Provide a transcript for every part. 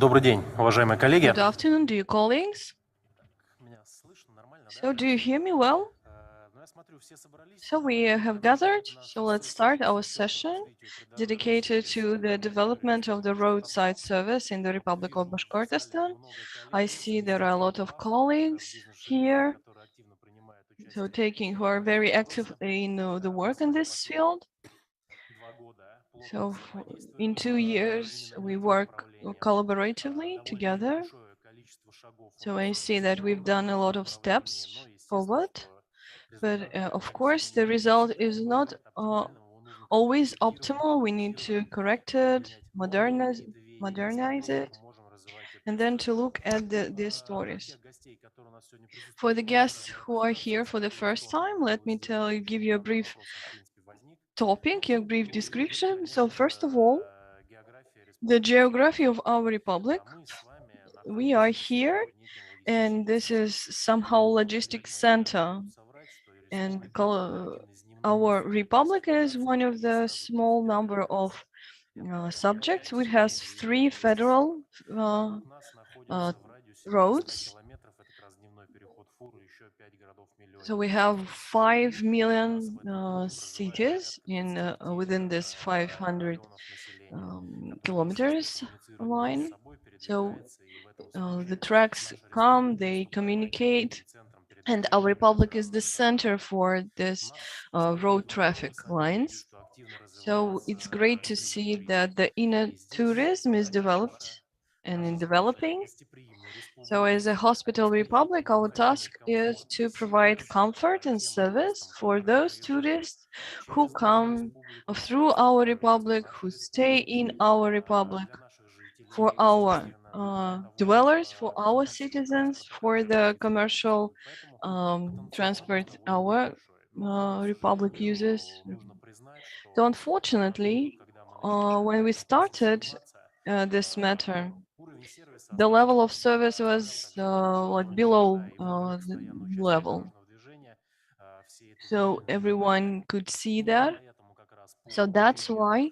Добрый день, уважаемые коллеги. Good afternoon, dear colleagues. So, do you hear me well? So we have gathered, so let's start our session dedicated to the development of the roadside service in the Republic of Bashkortostan. I see there are a lot of colleagues here, who are very active in the work in this field. So in 2 years, we work collaboratively together. So I see that we've done a lot of steps forward, but of course, the result is not always optimal. We need to correct it, modernize it, and then to look at the stories. For the guests who are here for the first time, let me give you a brief topic, a brief description. So first of all, the geography of our republic. We are here, and this is somehow logistics center. And our republic is one of the small number of subjects, which has 3 federal roads. So we have 5 million cities in within this 500 kilometers line. So the tracks come, they communicate, and our republic is the center for this road traffic lines. So it's great to see that the inner tourism is developed and in developing. So as a hospital republic, our task is to provide comfort and service for those tourists who come through our republic, who stay in our republic, for our dwellers, for our citizens, for the commercial transport our republic uses. So unfortunately, when we started this matter, the level of service was like below the level. So everyone could see that. So that's why,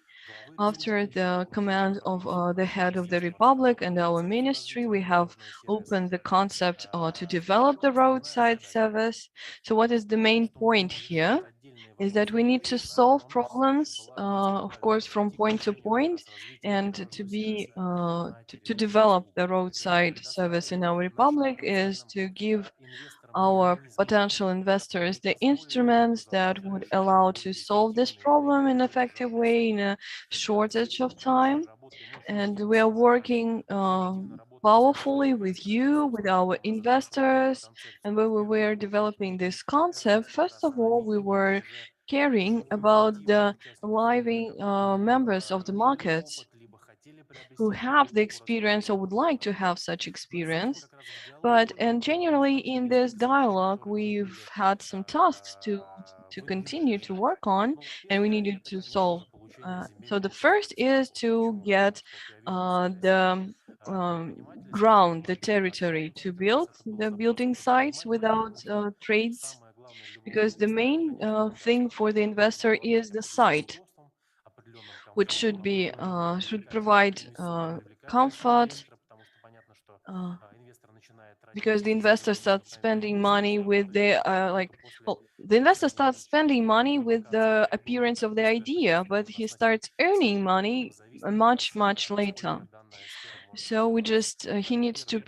after the command of the head of the republic and our ministry, we have opened the concept to develop the roadside service. So what is the main point here is that we need to solve problems, of course, from point to point, and to develop the roadside service in our republic is to give our potential investors the instruments that would allow to solve this problem in an effective way in a shortage of time. And we are working powerfully with you, with our investors. And when we were developing this concept, first of all, we were caring about the living members of the market who have the experience or would like to have such experience. And generally in this dialogue, we've had some tasks to continue to work on, and we needed to solve. So the first is to get the ground, the territory to build the building sites without trades, because the main thing for the investor is the site, which should provide comfort, because the investor starts spending money with the the investor starts spending money with the appearance of the idea, but he starts earning money much later. So he needs to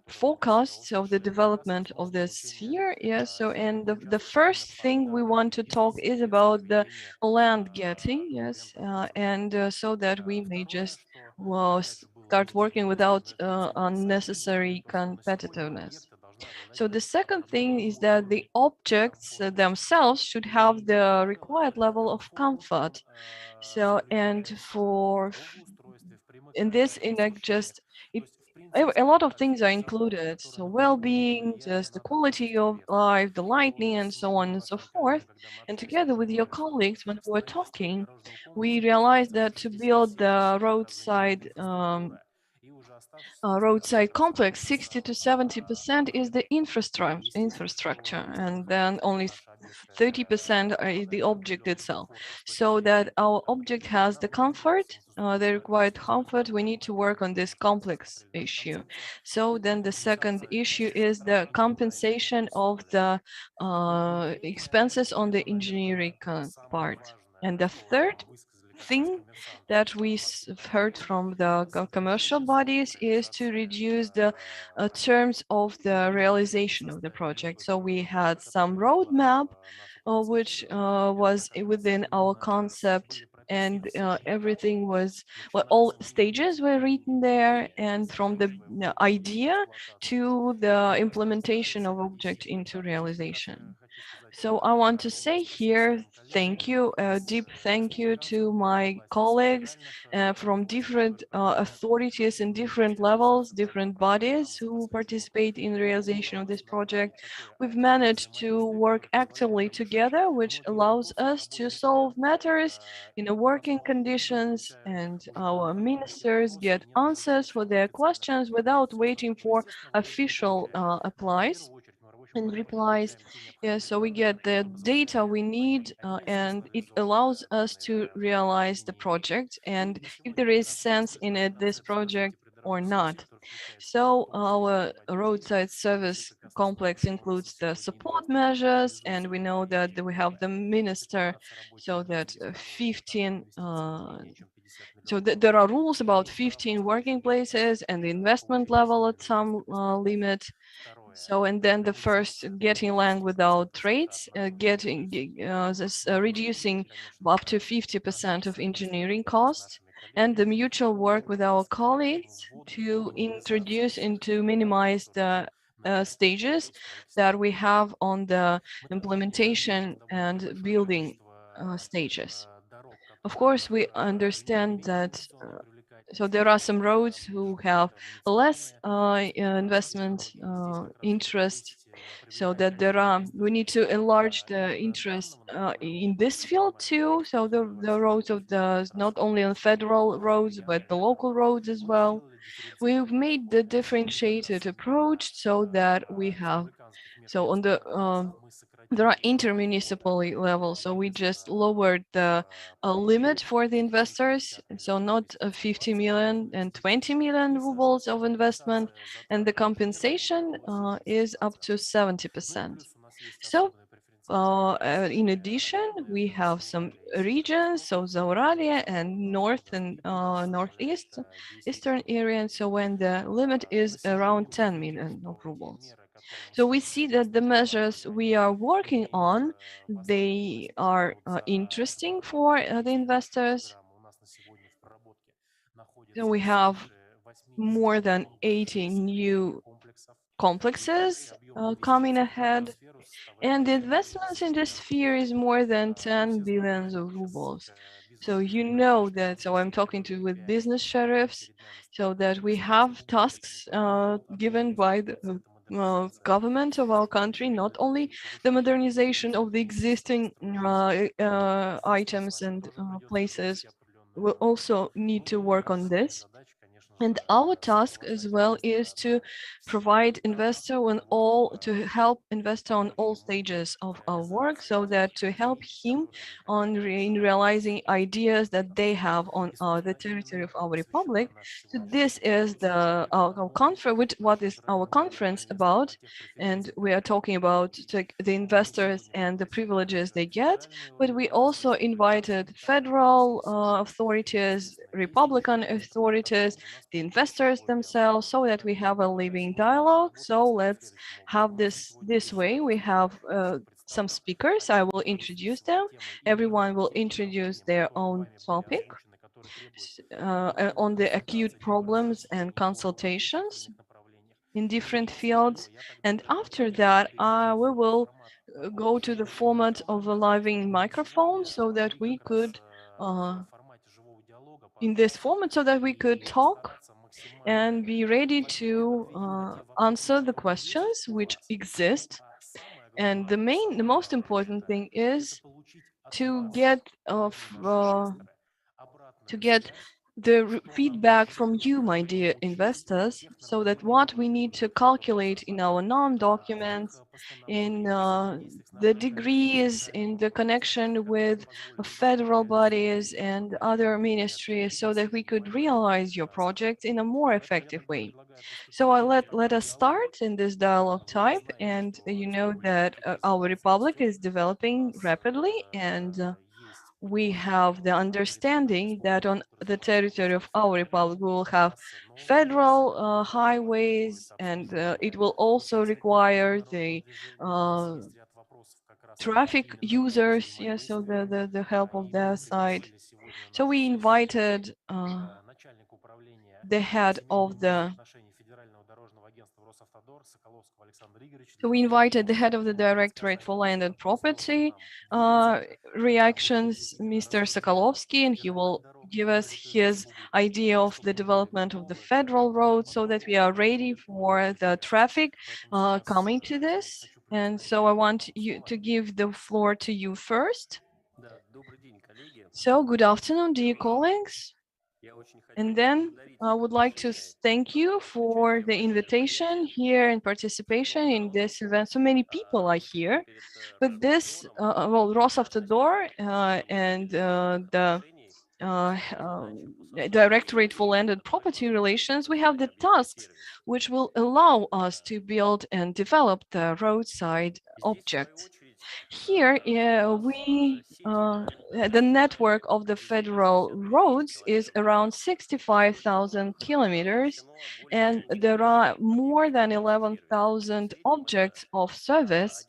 forecast of the development of the sphere. Yes. So and the first thing we want to talk is about the land getting. Yes. So that we may just start working without unnecessary competitiveness. So the second thing is that the objects themselves should have the required level of comfort. So a lot of things are included. So well-being, just the quality of life, the lighting, and so on and so forth. And together with your colleagues, when we were talking, we realized that to build the roadside complex, 60 to 70% is the infrastructure, and then only 30% is the object itself. So that our object has the comfort, the required comfort, we need to work on this complex issue. So then the second issue is the compensation of the expenses on the engineering part. And the third thing that we heard from the commercial bodies is to reduce the terms of the realization of the project. So we had some roadmap, which was within our concept, and everything was, well, all stages were written there, and from the idea to the implementation of object into realization. So I want to say here, thank you, a deep thank you to my colleagues from different authorities in different levels, different bodies who participate in the realization of this project. We've managed to work actively together, which allows us to solve matters in a working conditions, and our ministers get answers for their questions without waiting for official applies and replies. Yeah, so we get the data we need, and it allows us to realize the project and if there is sense in it, this project or not. So our roadside service complex includes the support measures, and we know that we have the minister, so that 15 so there are rules about 15 working places and the investment level at some limit. So, and then the first, getting land without trades, reducing up to 50% of engineering costs, and the mutual work with our colleagues to introduce and to minimize the stages that we have on the implementation and building stages. Of course, we understand that so there are some roads who have less investment interest, so that we need to enlarge the interest in this field too. So the roads of the, not only on federal roads, but the local roads as well. We've made the differentiated approach so that we have, so on the there are intermunicipal levels, so we just lowered the limit for the investors, so not 50 million and 20 million rubles of investment, and the compensation is up to 70%. So in addition, we have some regions, so Zauralia and north and northeast eastern area, and so when the limit is around 10 million of rubles. So we see that the measures we are working on, they are interesting for the investors. So we have more than 80 new complexes coming ahead, and the investments in this sphere is more than 10 billions of rubles. So you know that, so I'm talking to with business sheriffs, so that we have tasks given by the government of our country, not only the modernization of the existing items and places, we also need to work on this. And our task as well is to provide investor on all, to help investor on all stages of our work, so that to help him on in realizing ideas that they have on the territory of our republic. So this is the our conference. What is our conference about? And we are talking about the investors and the privileges they get. But we also invited federal authorities, Republican authorities, the investors themselves, so that we have a living dialogue. So let's have this way. We have some speakers. I will introduce them. Everyone will introduce their own topic on the acute problems and consultations in different fields. And after that, we will go to the format of a living microphone, so that we could in this format, so that we could talk and be ready to answer the questions which exist. And the most important thing is to get the feedback from you, my dear investors, so that what we need to calculate in our non-documents, in the degrees, in the connection with federal bodies and other ministries, so that we could realize your project in a more effective way. So let us start in this dialogue type, and you know that our republic is developing rapidly, and we have the understanding that on the territory of our republic we will have federal highways, and it will also require the traffic users, yeah, so the help of their side. So we invited the head of the Directorate for Land and Property reactions, Mr. Sokolovsky, and he will give us his idea of the development of the federal road, so that we are ready for the traffic coming to this. And so I want you to give the floor to you first. So good afternoon, dear colleagues. And then I would like to thank you for the invitation here and participation in this event. So many people are here, but this, well, Rosavtodor and the Directorate for Land and Property Relations, we have the tasks which will allow us to build and develop the roadside objects. Here, the network of the federal roads is around 65,000 kilometers, and there are more than 11,000 objects of service.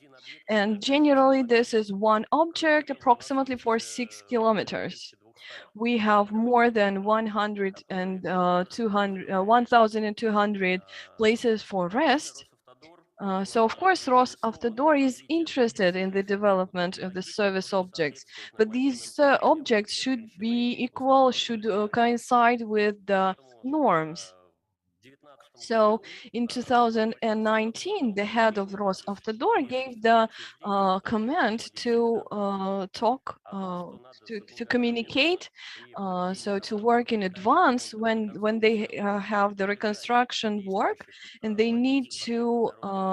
And generally, this is one object approximately for 6 kilometers. We have more than 1,200 places for rest. So of course, Rosavtodor is interested in the development of the service objects, but these objects should be equal, should coincide with the norms. So in 2019, the head of Rosavtodor gave the command to talk, to communicate, so to work in advance when they have the reconstruction work, and they need to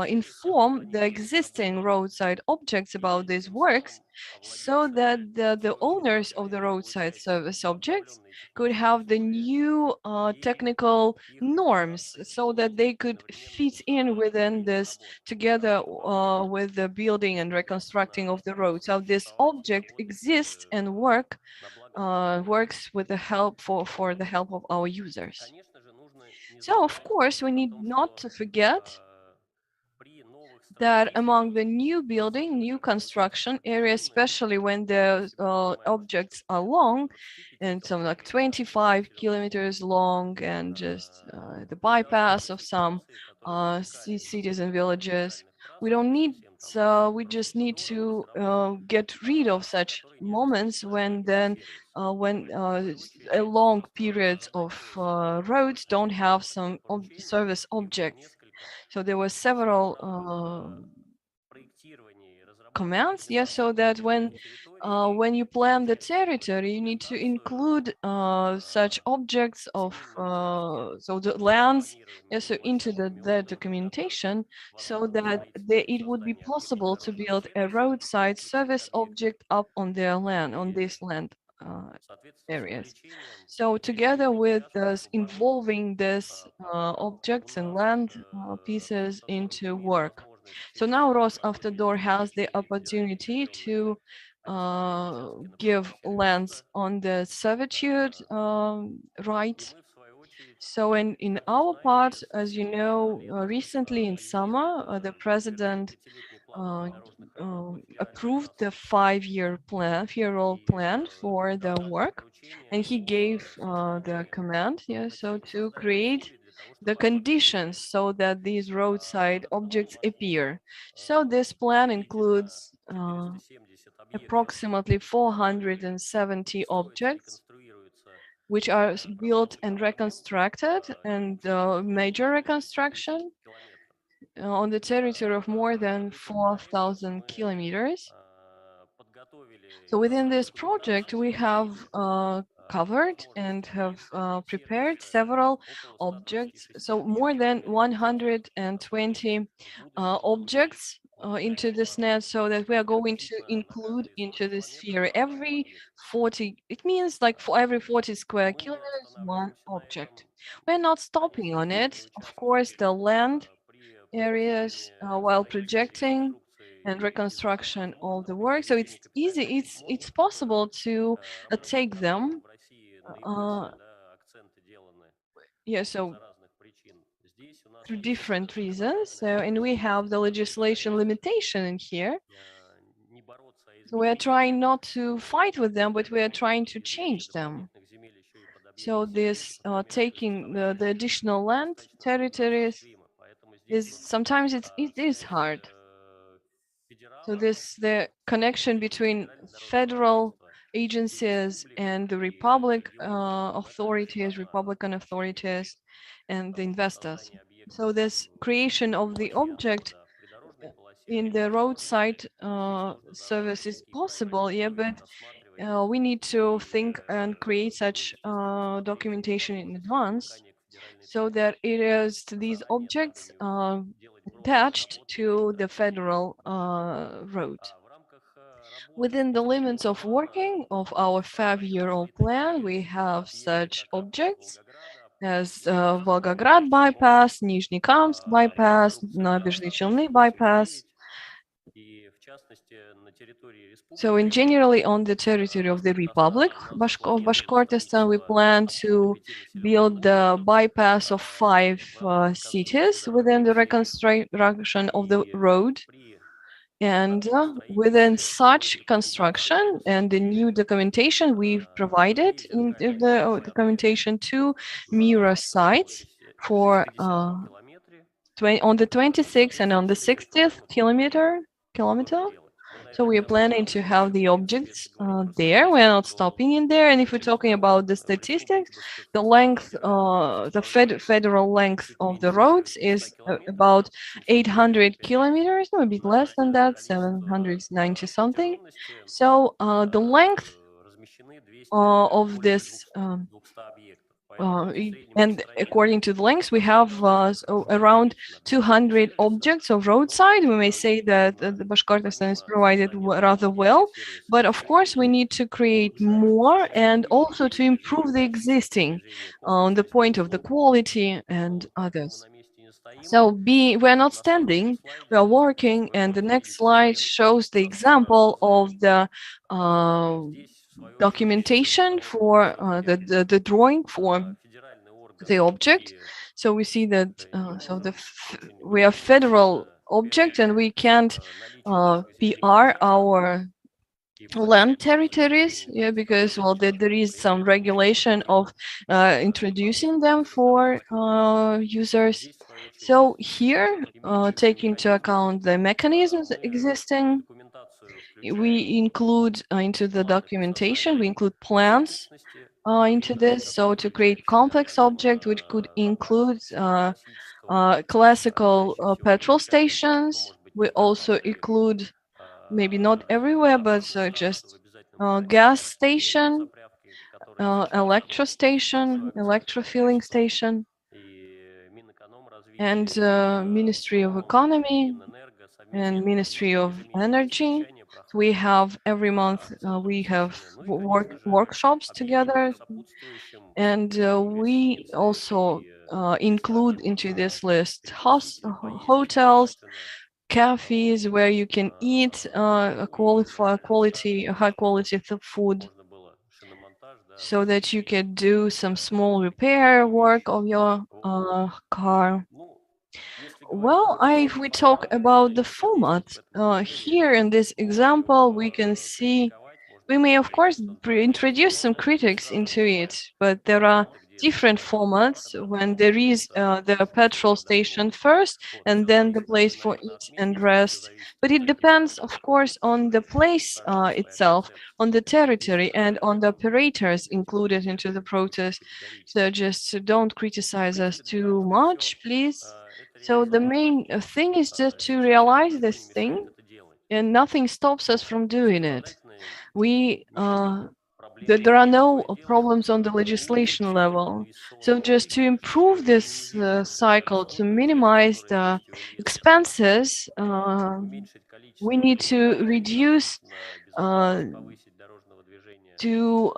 inform the existing roadside objects about these works, so that the owners of the roadside service objects could have the new technical norms, so that they could fit in within this together with the building and reconstructing of the road. So this object exists and works with the help for the help of our users. So of course we need not to forget that among the new building, new construction areas, especially when the objects are long, and some like 25 kilometers long, and just the bypass of some cities and villages, we don't need, so we just need to get rid of such moments when a long periods of roads don't have some service objects. So there were several commands, yes, so that when you plan the territory, you need to include such objects of so the lands, yes, so into the documentation, so that it would be possible to build a roadside service object up on their land, on this land areas. So together with this, involving this objects and land pieces into work. So now Rosavtodor has the opportunity to give lands on the servitude right. So in our part, as you know, recently in summer, the president approved the 5-year plan, year-old plan for the work, and he gave the command, yeah, so to create the conditions so that these roadside objects appear. So this plan includes approximately 470 objects, which are built and reconstructed, and major reconstruction on the territory of more than 4,000 kilometers. So within this project, we have covered and have prepared several objects. So more than 120 objects into this net, so that we are going to include into this sphere every 40, it means like for every 40 square kilometers, one object. We're not stopping on it. Of course, the land areas while projecting and reconstruction of the work. So it's easy, it's possible to take them. Uh, yeah, so through different reasons. So, and we have the legislation limitation in here. So we are trying not to fight with them, but we are trying to change them. So this taking the additional land territories is sometimes it is hard. So this the connection between federal agencies and the republic authorities, Republican authorities, and the investors. So this creation of the object in the roadside service is possible, yeah, but we need to think and create such documentation in advance, so that it is these objects attached to the federal road. Within the limits of working of our 5-year-old plan, we have such objects as Volgograd bypass, Nizhnekamsk bypass, Nabezhny Chelny bypass. So in generally on the territory of the Republic of Bashkortostan, we plan to build the bypass of 5 cities within the reconstruction of the road. And within such construction and the new documentation, we've provided in the documentation 2 mirror sites for on the 26th and on the 60th kilometer. So we are planning to have the objects there. We're not stopping in there. And if we're talking about the statistics, the length, the federal length of the roads is about 800 kilometers, no, a bit less than that, 790 something. So the length of this and according to the lengths, we have so around 200 objects of roadside. We may say that the Bashkortostan is provided rather well, but of course we need to create more and also to improve the existing on the point of the quality and others. So we're not standing, we are working, and the next slide shows the example of the documentation for the drawing for the object. So we see that so we are federal object and we can't PR our land territories, yeah, because well there is some regulation of introducing them for users. So here take into account the mechanisms existing. We include into the documentation, we include plans into this, so to create complex object which could include classical petrol stations. We also include, maybe not everywhere, but just gas station, electro station, electro filling station, and Ministry of Economy and Ministry of Energy. We have every month we have workshops together, and we also include into this list hotels, cafes where you can eat a high quality food, so that you can do some small repair work of your car. Well, if we talk about the format, here in this example, we can see, we may of course introduce some critics into it, but there are different formats when there is the petrol station first and then the place for eat and rest. But it depends, of course, on the place itself, on the territory, and on the operators included into the protest. So just don't criticize us too much, please. So the main thing is just to realize this thing, and nothing stops us from doing it. We there are no problems on the legislation level. So just to improve this cycle, to minimize the expenses, we need to reduce to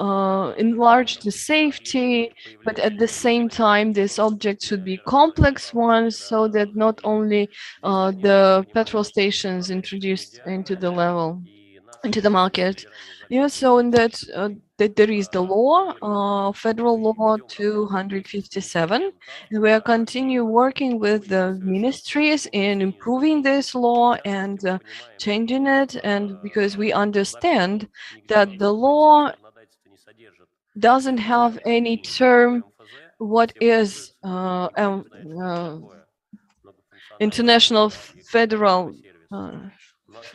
enlarge the safety, but at the same time, this object should be complex ones, so that not only the petrol stations introduced into the level, into the market. Yeah, so in that, that there is the law, Federal Law 257, and we are continue working with the ministries in improving this law and changing it, and because we understand that the law doesn't have any term what is International Federal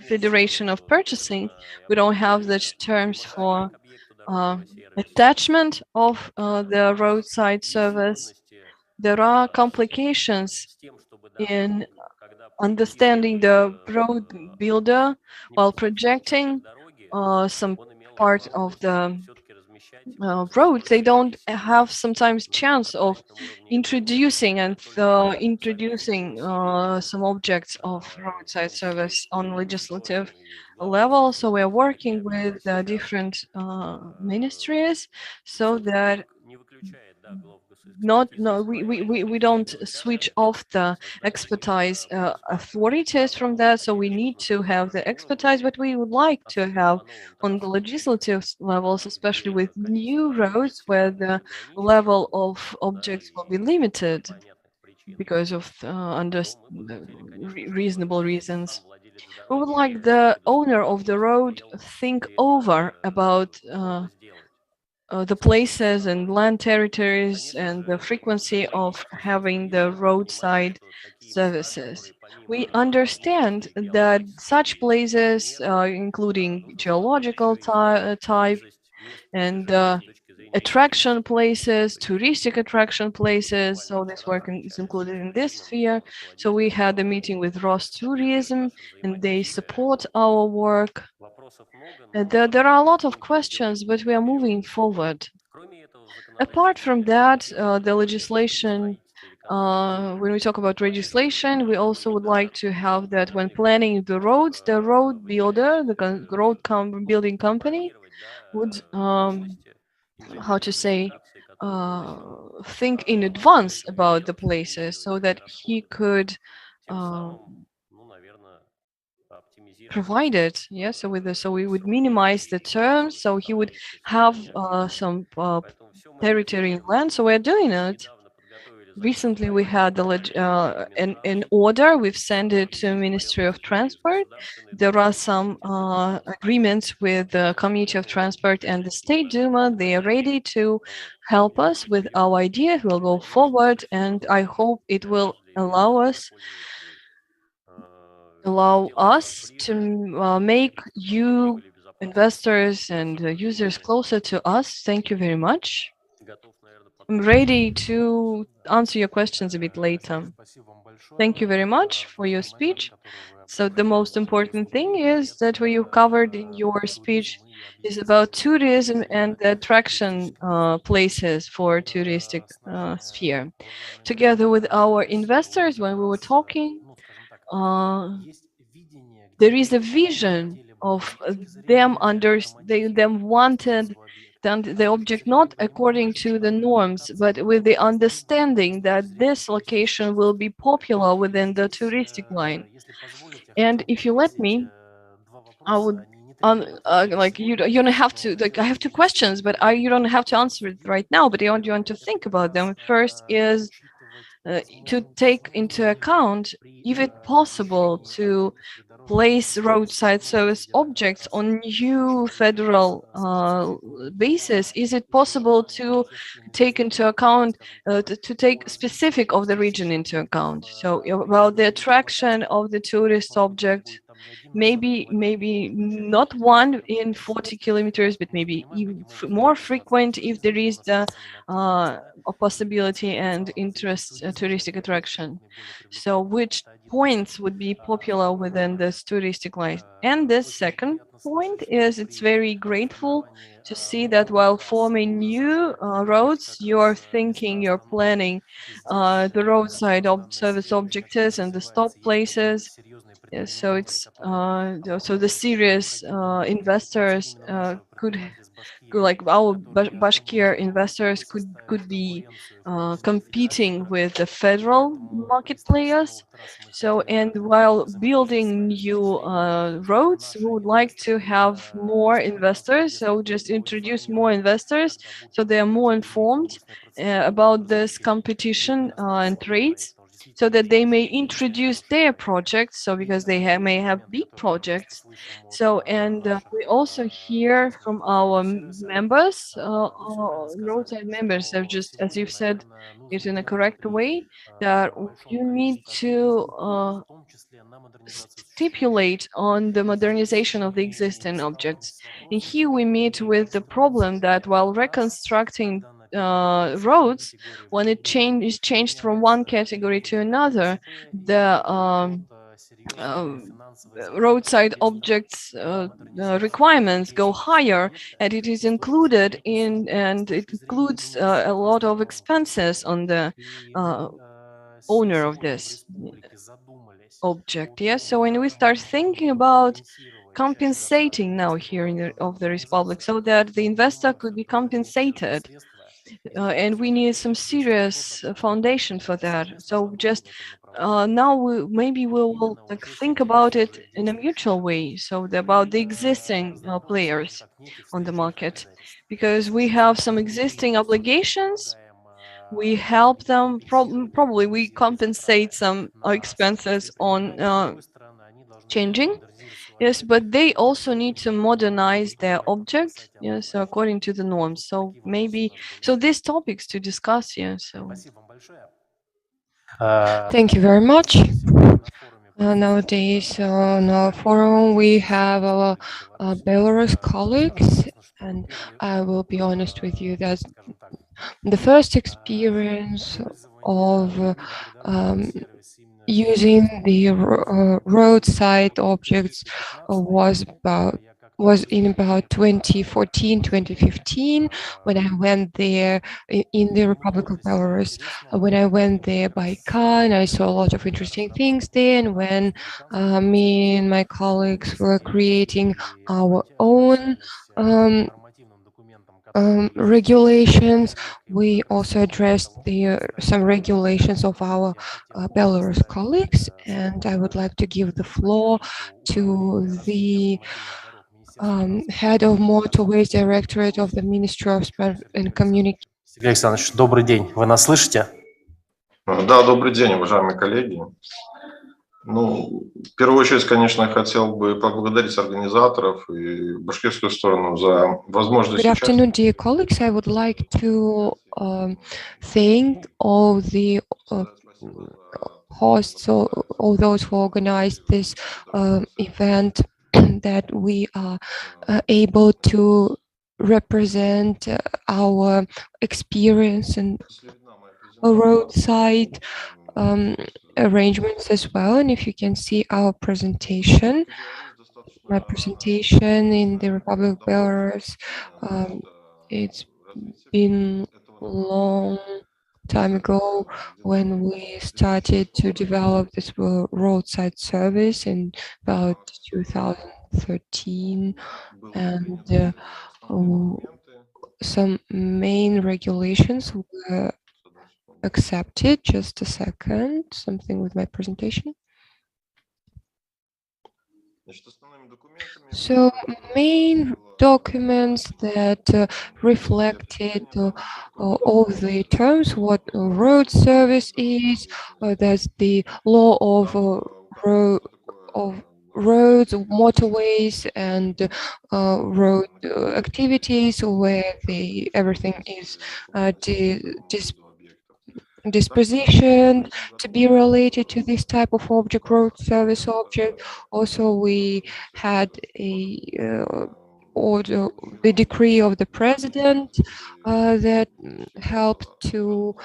Federation of Purchasing. We don't have such terms for attachment of the roadside service. There are complications in understanding the road builder while projecting some part of the roads. They don't have sometimes chance of introducing some objects of roadside service on legislative level. So we're working with different ministries so that we don't switch off the expertise authorities from that. So we need to have the expertise, but we would like to have on the legislative levels, especially with new roads where the level of objects will be limited because of reasonable reasons. We would like the owner of the road think over about the places and land territories and the frequency of having the roadside services. We understand that such places, including geological type and attraction places, touristic attraction places, so this work is included in this sphere. So we had a meeting with Rostourism and they support our work. There are a lot of questions, but we are moving forward. Apart from that, the legislation, when we talk about legislation, we also would like to have that when planning the roads, the road builder, the road building company would, how to say, think in advance about the places so that he could provide it. Yeah, so we would minimize the terms, so he would have some territory and land. So we're doing it. Recently, we had an order. We've sent it to Ministry of Transport. There are some agreements with the Committee of Transport and the State Duma. They are ready to help us with our idea. We'll go forward, and I hope it will allow us to make you investors and users closer to us. Thank you very much. I'm ready to answer your questions a bit later. Thank you very much for your speech. So the most important thing is that what you covered in your speech is about tourism and the attraction places for touristic sphere. Together with our investors, when we were talking, there is a vision of them wanted the object not according to the norms, but with the understanding that this location will be popular within the touristic line. And if you let me, I would like you don't have to, like, I have two questions, but you don't have to answer it right now, but you want to think about them. First is to take into account if it's possible to place roadside service objects on new federal basis. Is it possible to take into account, to take specific of the region into account? So about the attraction of the tourist object, maybe not one in 40 kilometers, but maybe even more frequent if there is the possibility and interest touristic attraction. So which points would be popular within this touristic life? And the second point is it's very grateful to see that while forming new roads, you're thinking, you're planning the roadside service objectives and the stop places. Yeah, so it's so the serious investors could like our Bashkir investors could be competing with the federal market players. So, and while building new roads, we would like to have more investors. So just introduce more investors so they are more informed about this competition and trades, so that they may introduce their projects. So because they may have big projects. So, and we also hear from our members, roadside members have just, as you've said it in a correct way, that you need to stipulate on the modernization of the existing objects. And here we meet with the problem that while reconstructing roads, when it is changed from one category to another, the roadside objects requirements go higher, and it is included in, and it includes a lot of expenses on the owner of this object. Yes, so when we start thinking about compensating now here in the Republic, so that the investor could be compensated, and we need some serious foundation for that. So just now maybe we will like think about it in a mutual way, so about the existing players on the market, because we have some existing obligations. We help them, probably we compensate some expenses on changing. Yes, but they also need to modernize their object, yes, according to the norms. So maybe, so these topics to discuss here. So Thank you very much. Nowadays, on our forum, we have our Belarus colleagues, and I will be honest with you that the first experience of using the roadside objects was in about 2014, 2015, when I went there in the Republic of Belarus. When I went there by car, and I saw a lot of interesting things there, and when me and my colleagues were creating our own regulations, we also addressed some regulations of our Belarus colleagues, and I would like to give the floor to the head of Motorways Directorate of the Ministry of Transport and Communication. Сергей Александрович, добрый день. Вы нас слышите? Да, добрый день, уважаемые коллеги. Ну, в первую очередь, конечно, хотел бы поблагодарить организаторов и башкирскую сторону за возможность. Good afternoon, dear colleagues. I would like to thank all the hosts, all those who organized this event, that we are able to represent our experience and roadside arrangements as well. And if you can see our presentation, my presentation in the Republic of Belarus, it's been a long time ago when we started to develop this roadside service in about 2013, and some main regulations were accepted. Just a second, something with my presentation. So main documents that reflected all the terms, what road service is, that's the law of roads, motorways, and road activities, where everything is dispositioned to be related to this type of object, road service object. Also, we had order, the decree of the president that helped to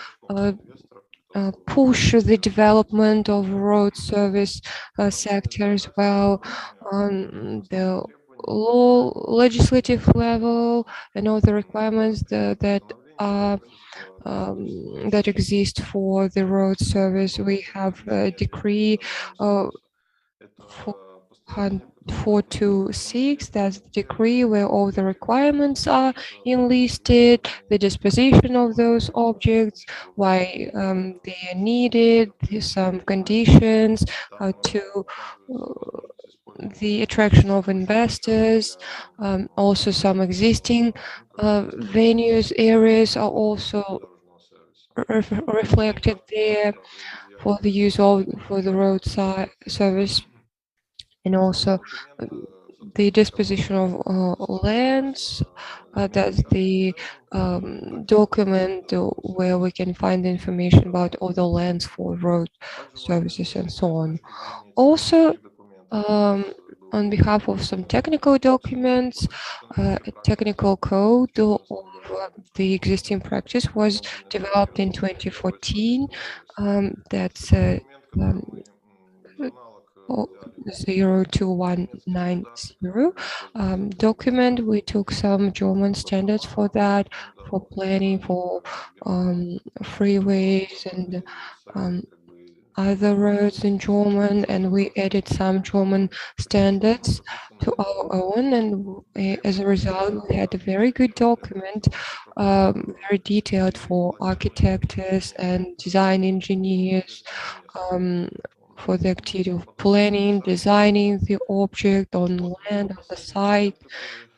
push the development of road service sector as well on the legislative level, and all the requirements that are that exist for the road service. We have a decree 426, that's the decree where all the requirements are enlisted, the disposition of those objects, why they are needed, some conditions, how to the attraction of investors, also some existing venues, areas are also reflected there for the use of for the roadside service, and also the disposition of lands. That's the document where we can find information about all the lands for road services and so on. Also, on behalf of some technical documents, a technical code of the existing practice was developed in 2014. That's 02190 document. We took some German standards for that, for planning, for freeways and other roads in German, and we added some German standards to our own, and as a result we had a very good document, very detailed for architects and design engineers, for the activity of planning, designing the object on land, on the site,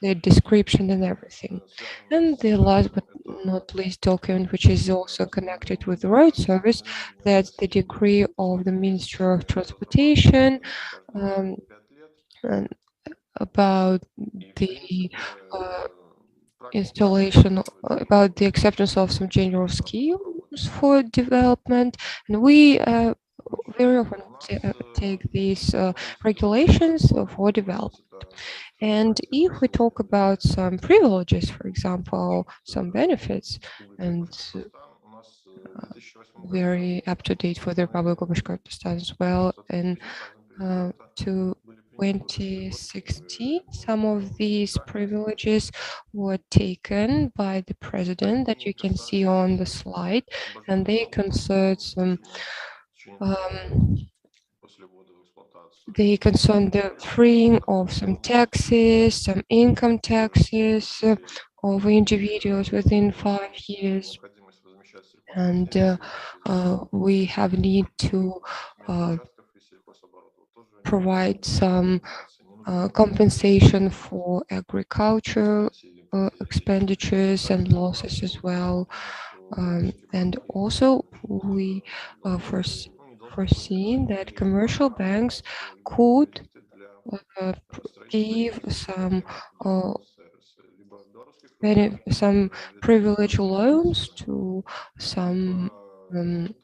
the description and everything. And the last but not least document, which is also connected with the road service, that's the decree of the Ministry of Transportation and about the installation, about the acceptance of some general schemes for development. And we very often take these regulations for development. And if we talk about some privileges, for example, some benefits, and very up to date for the Republic of Bashkortostan as well, and to 2016, some of these privileges were taken by the president that you can see on the slide, and they concern some the freeing of some taxes, some income taxes of individuals within 5 years. And we have need to provide some compensation for agriculture expenditures and losses as well. And also we foreseen that commercial banks could give some privilege loans to some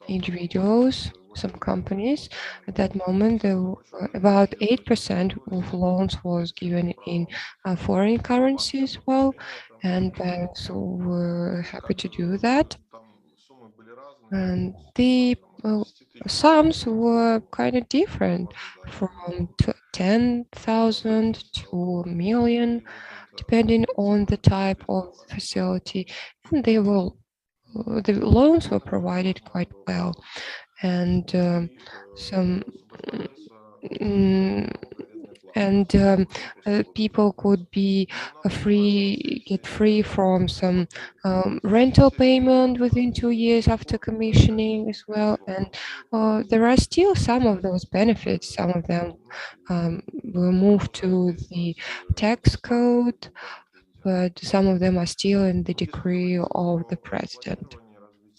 individuals, some companies. At that moment, about 8% of loans was given in foreign currency as well, and banks were happy to do that. And the sums were kind of different, from 10,000 to a million, depending on the type of facility, and they will the loans were provided quite well, and people could be get free from some rental payment within 2 years after commissioning as well. And there are still some of those benefits. Some of them will move to the tax code, but some of them are still in the decree of the president.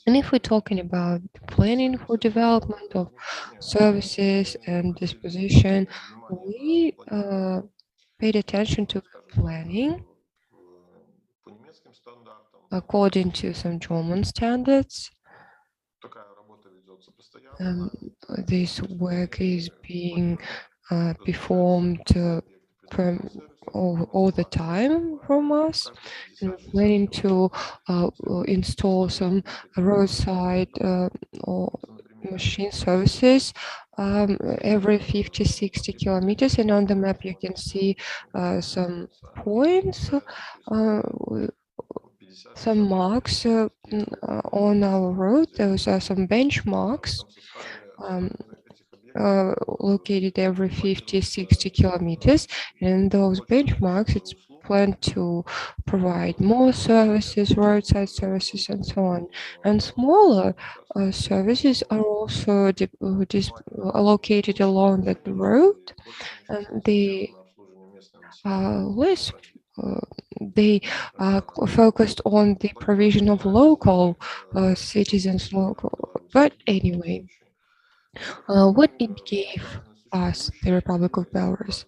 And if we're talking about the planning for development of services and disposition, we paid attention to planning according to some German standards. This work is being performed all the time from us, and we're planning to install some roadside or machine services every 50-60 kilometers, and on the map you can see some points, some marks on our road. Those are some benchmarks located every 50-60 kilometers, and those benchmarks, it's planned to provide more services, roadside services, and so on. And smaller services are also located along that road, and they are less. They are focused on the provision of local citizens, but anyway, what it gave us, the Republic of Belarus.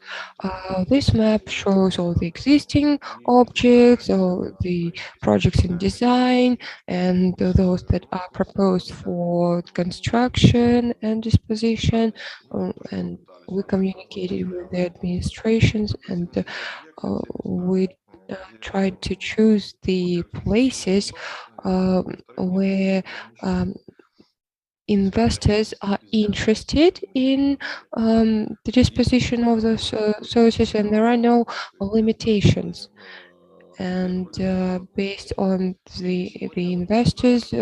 This map shows all the existing objects, all the projects in design, and those that are proposed for construction and disposition. And we communicated with the administrations, and we tried to choose the places where investors are interested in the disposition of those services, and there are no limitations. And based on the investors'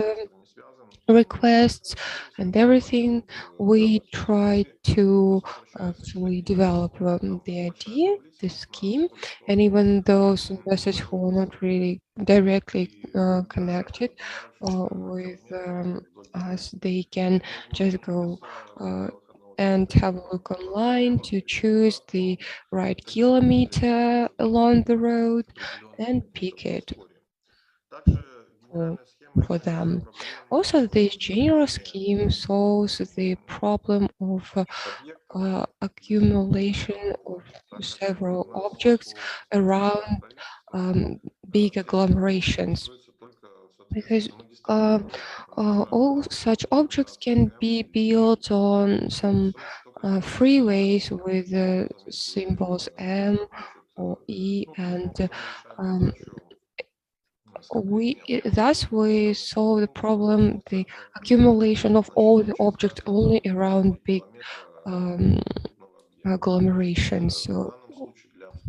requests and everything, we try to actually develop the idea, the scheme, and even those investors who are not really directly connected with us, they can just go and have a look online to choose the right kilometer along the road and pick it for them. Also, this general scheme solves the problem of accumulation of several objects around big agglomerations, because all such objects can be built on some freeways with symbols M or E, and thus we solve the problem, the accumulation of all the objects only around big agglomerations. So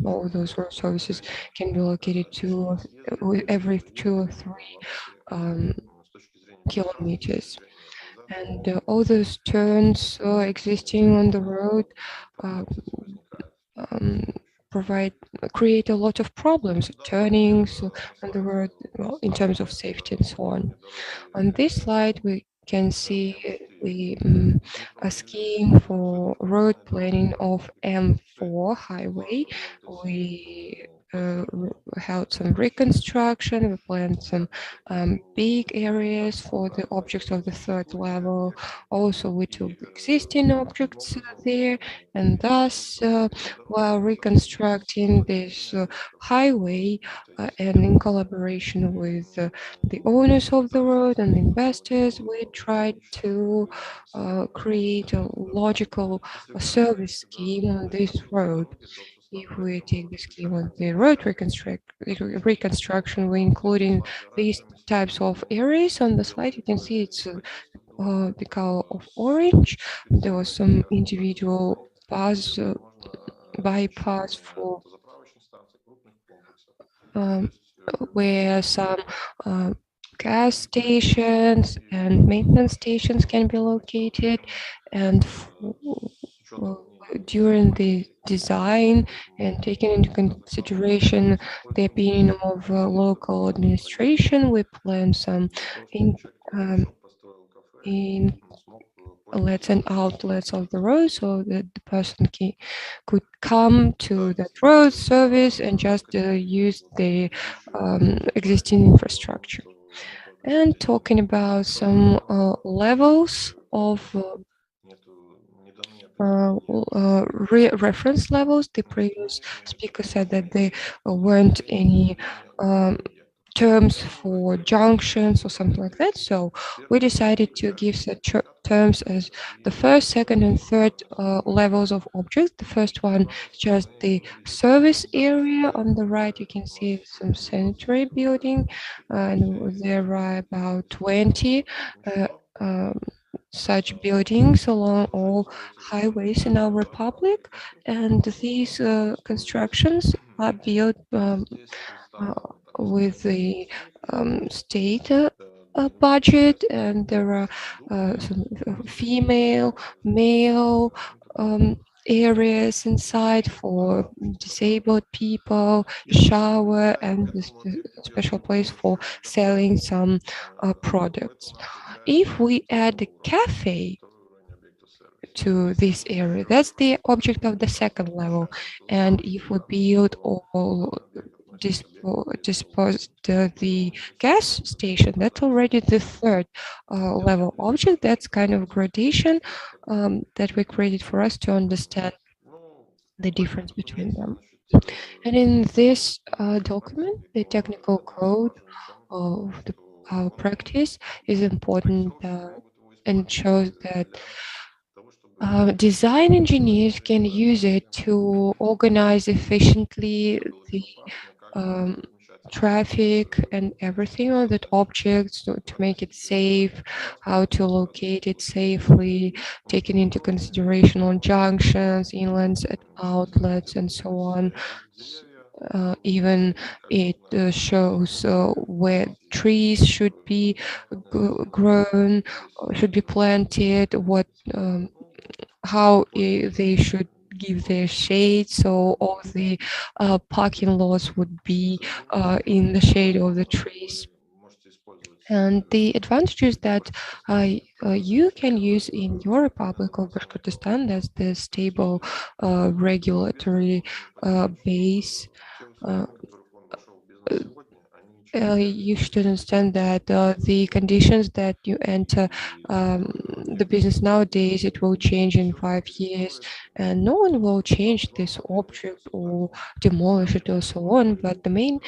all those road services can be located every 2 or 3 kilometers. And all those turns existing on the road create a lot of problems, turnings on the road, in terms of safety and so on. On this slide, we can see a scheme for road planning of M4 highway. We held some reconstruction, we planned some big areas for the objects of the third level. Also, we took existing objects there, and thus, while reconstructing this highway and in collaboration with the owners of the road and investors, we tried to create a logical service scheme on this road. If we take the scheme of the road reconstruction, we including these types of areas. On the slide, you can see it's the color of orange. There was some individual paths, bypass for where some gas stations and maintenance stations can be located, and during the design and taking into consideration the opinion of local administration, we plan some inlets and outlets of the road, so that the person could come to that road service and just use the existing infrastructure. And talking about some levels of reference levels, the previous speaker said that there weren't any terms for junctions or something like that. So we decided to give such terms as the first, second, and third levels of objects. The first one is just the service area. On the right, you can see some sanitary building, and there are about 20 such buildings along all highways in our republic, and these constructions are built with the state budget, and there are some female, male areas inside for disabled people, shower, and a special place for selling some products. If we add a cafe to this area, that's the object of the second level. And if we build all disposed the gas station, that's already the third level object. That's kind of gradation that we created for us to understand the difference between them. And in this document, the technical code of our practice is important and shows that design engineers can use it to organize efficiently the traffic and everything on that object, so to make it safe, how to locate it safely, taking into consideration on junctions, inlets, and outlets, and so on. Even it shows where trees should be grown, should be planted, what how they should give their shade, so all the parking lots would be in the shade of the trees. And the advantages that you can use in your Republic of Bashkortostan, that's the stable regulatory base. You should understand that the conditions that you enter the business nowadays, it will change in 5 years, and no one will change this object or demolish it or so on. But the main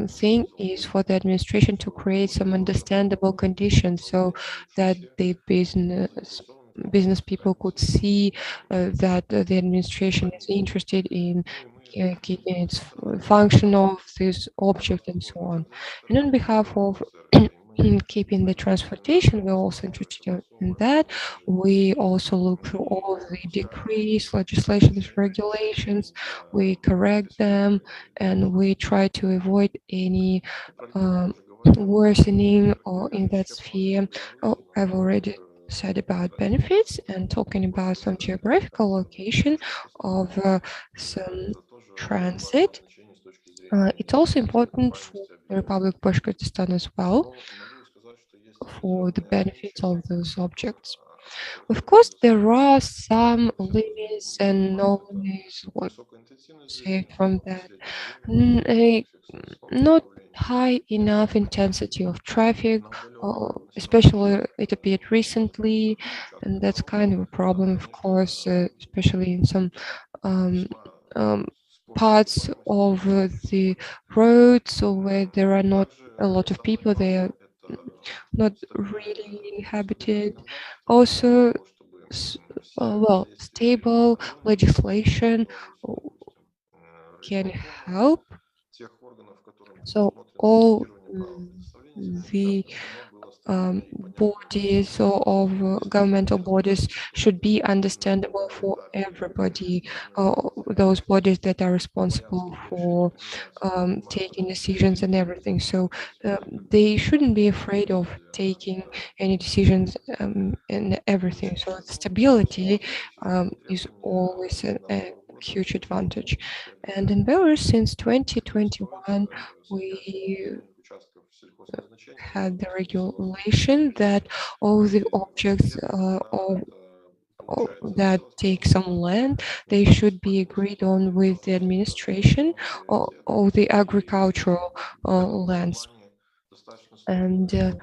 thing is for the administration to create some understandable conditions so that the business people could see that the administration is interested in keeping its function of this object and so on. And on behalf of keeping the transportation, we're also interested in that. We also look through all of the decrees, legislations, regulations, we correct them, and we try to avoid any worsening or in that sphere. Oh, I've already said about benefits, and talking about some geographical location of some transit. It's also important for the Republic of Bashkortostan as well, for the benefits of those objects. Of course, there are some limits and no one is saved from that. Not high enough intensity of traffic, especially it appeared recently, and that's kind of a problem, of course, especially in some um, um, parts of the roads or where there are not a lot of people, they are not really inhabited. Also, well, stable legislation can help. So all the bodies or of governmental bodies should be understandable for everybody. Those bodies that are responsible for taking decisions and everything. So they shouldn't be afraid of taking any decisions and everything. So stability is always a huge advantage. And in Belarus, since 2021, we had the regulation that all the objects that take some land, they should be agreed on with the administration or the agricultural lands. And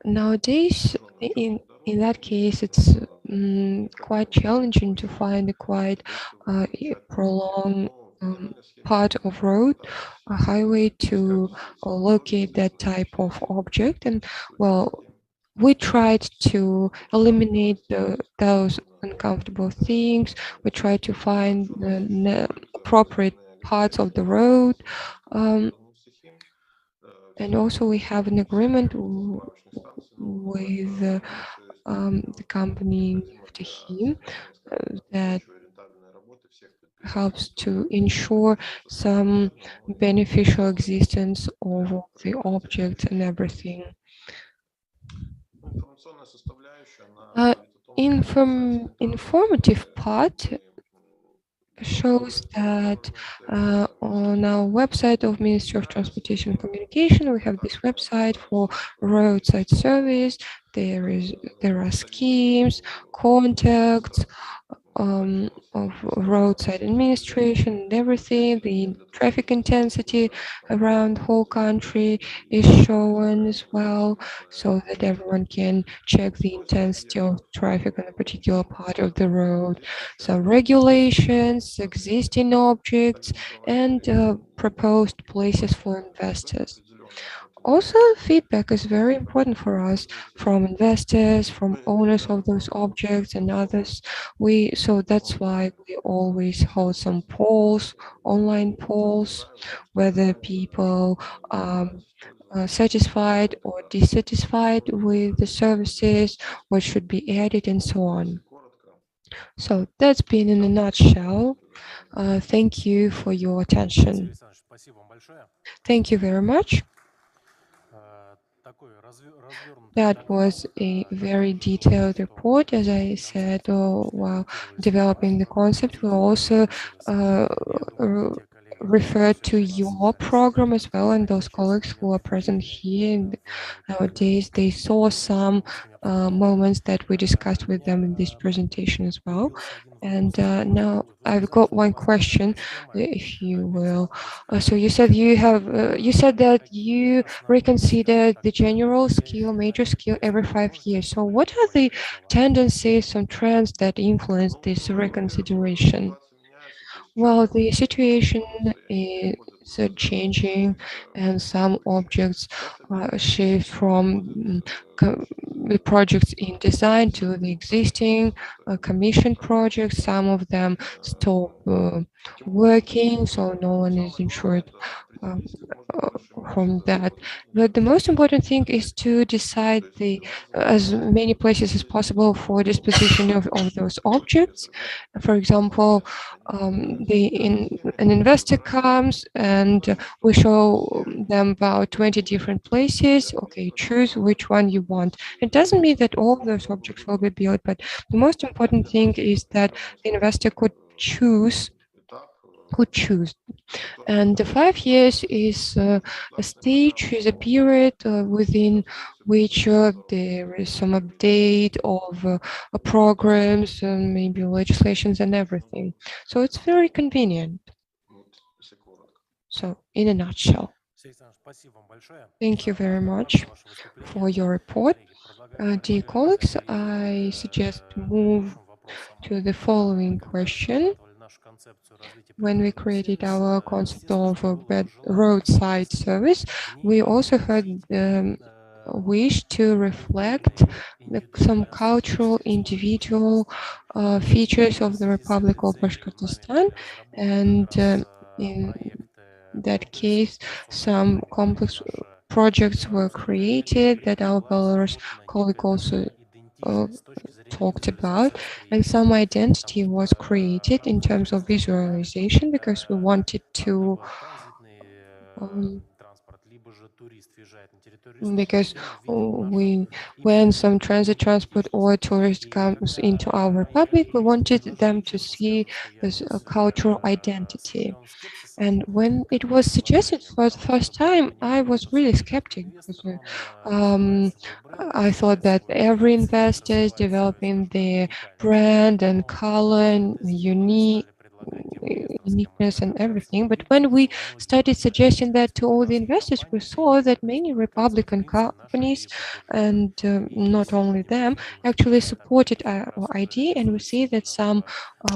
nowadays, in that case, it's quite challenging to find a quite prolonged part of road, a highway to locate that type of object. And well, we tried to eliminate those uncomfortable things. We tried to find the appropriate parts of the road. Um, and also we have an agreement with the company to him that helps to ensure some beneficial existence of the objects and everything. Informative part shows that on our website of Ministry of Transportation and Communication, we have this website for roadside service. There are schemes, contacts, of roadside administration and everything. The traffic intensity around the whole country is shown as well, so that everyone can check the intensity of traffic on a particular part of the road. So regulations, existing objects, and proposed places for investors. Also, feedback is very important for us from investors, from owners of those objects and others. So that's why we always hold some polls, online polls, whether people are satisfied or dissatisfied with the services, what should be added, and so on. So that's been in a nutshell. Thank you for your attention. Thank you very much. That was a very detailed report, as I said, while developing the concept. We also referred to your program as well, and those colleagues who are present here nowadays, they saw some moments that we discussed with them in this presentation as well. And now I've got one question, if you will. So you said you said that you reconsider the general skill, major skill every 5 years. So what are the tendencies and trends that influence this reconsideration? Well, the situation is changing, and some objects shift from the projects in design to the existing commissioned projects. Some of them stop working, so no one is insured from that. But the most important thing is to decide as many places as possible for disposition of those objects. For example, an investor comes and we show them about 20 different places. Okay, choose which one you want. It doesn't mean that all of those objects will be built, but the most important thing is that the investor could choose. And the 5 years is a stage, is a period within which there is some update of programs and maybe legislations and everything. So it's very convenient. So in a nutshell. Thank you very much for your report. Dear colleagues, I suggest move to the following question. When we created our concept of a roadside service, we also had wish to reflect some cultural, individual features of the Republic of Bashkortostan, and in that case, some complex projects were created that our Belarus colleague also talked about, and some identity was created in terms of visualization, because we wanted to because when some transit transport or tourist comes into our republic, we wanted them to see this cultural identity. And when it was suggested for the first time, I was really skeptic, because I thought that every investor is developing their brand and color and uniqueness and everything. But when we started suggesting that to all the investors, we saw that many Republican companies, and not only them, actually supported our idea, and we see that some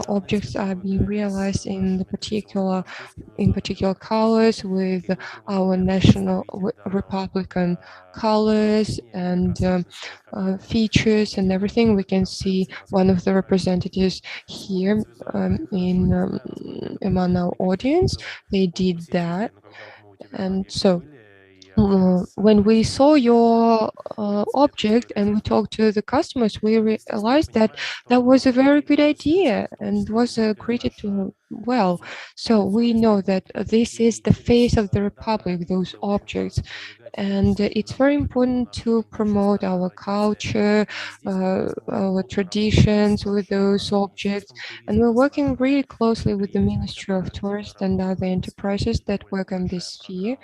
objects are being realized in particular colors, with our national Republican colors and features and everything. We can see one of the representatives here among our audience. They did that. And so when we saw your object and we talked to the customers, we realized that that was a very good idea and was greeted well. So we know that this is the face of the Republic, those objects. And it's very important to promote our culture, our traditions with those objects. And we're working really closely with the Ministry of Tourism and other enterprises that work on this sphere.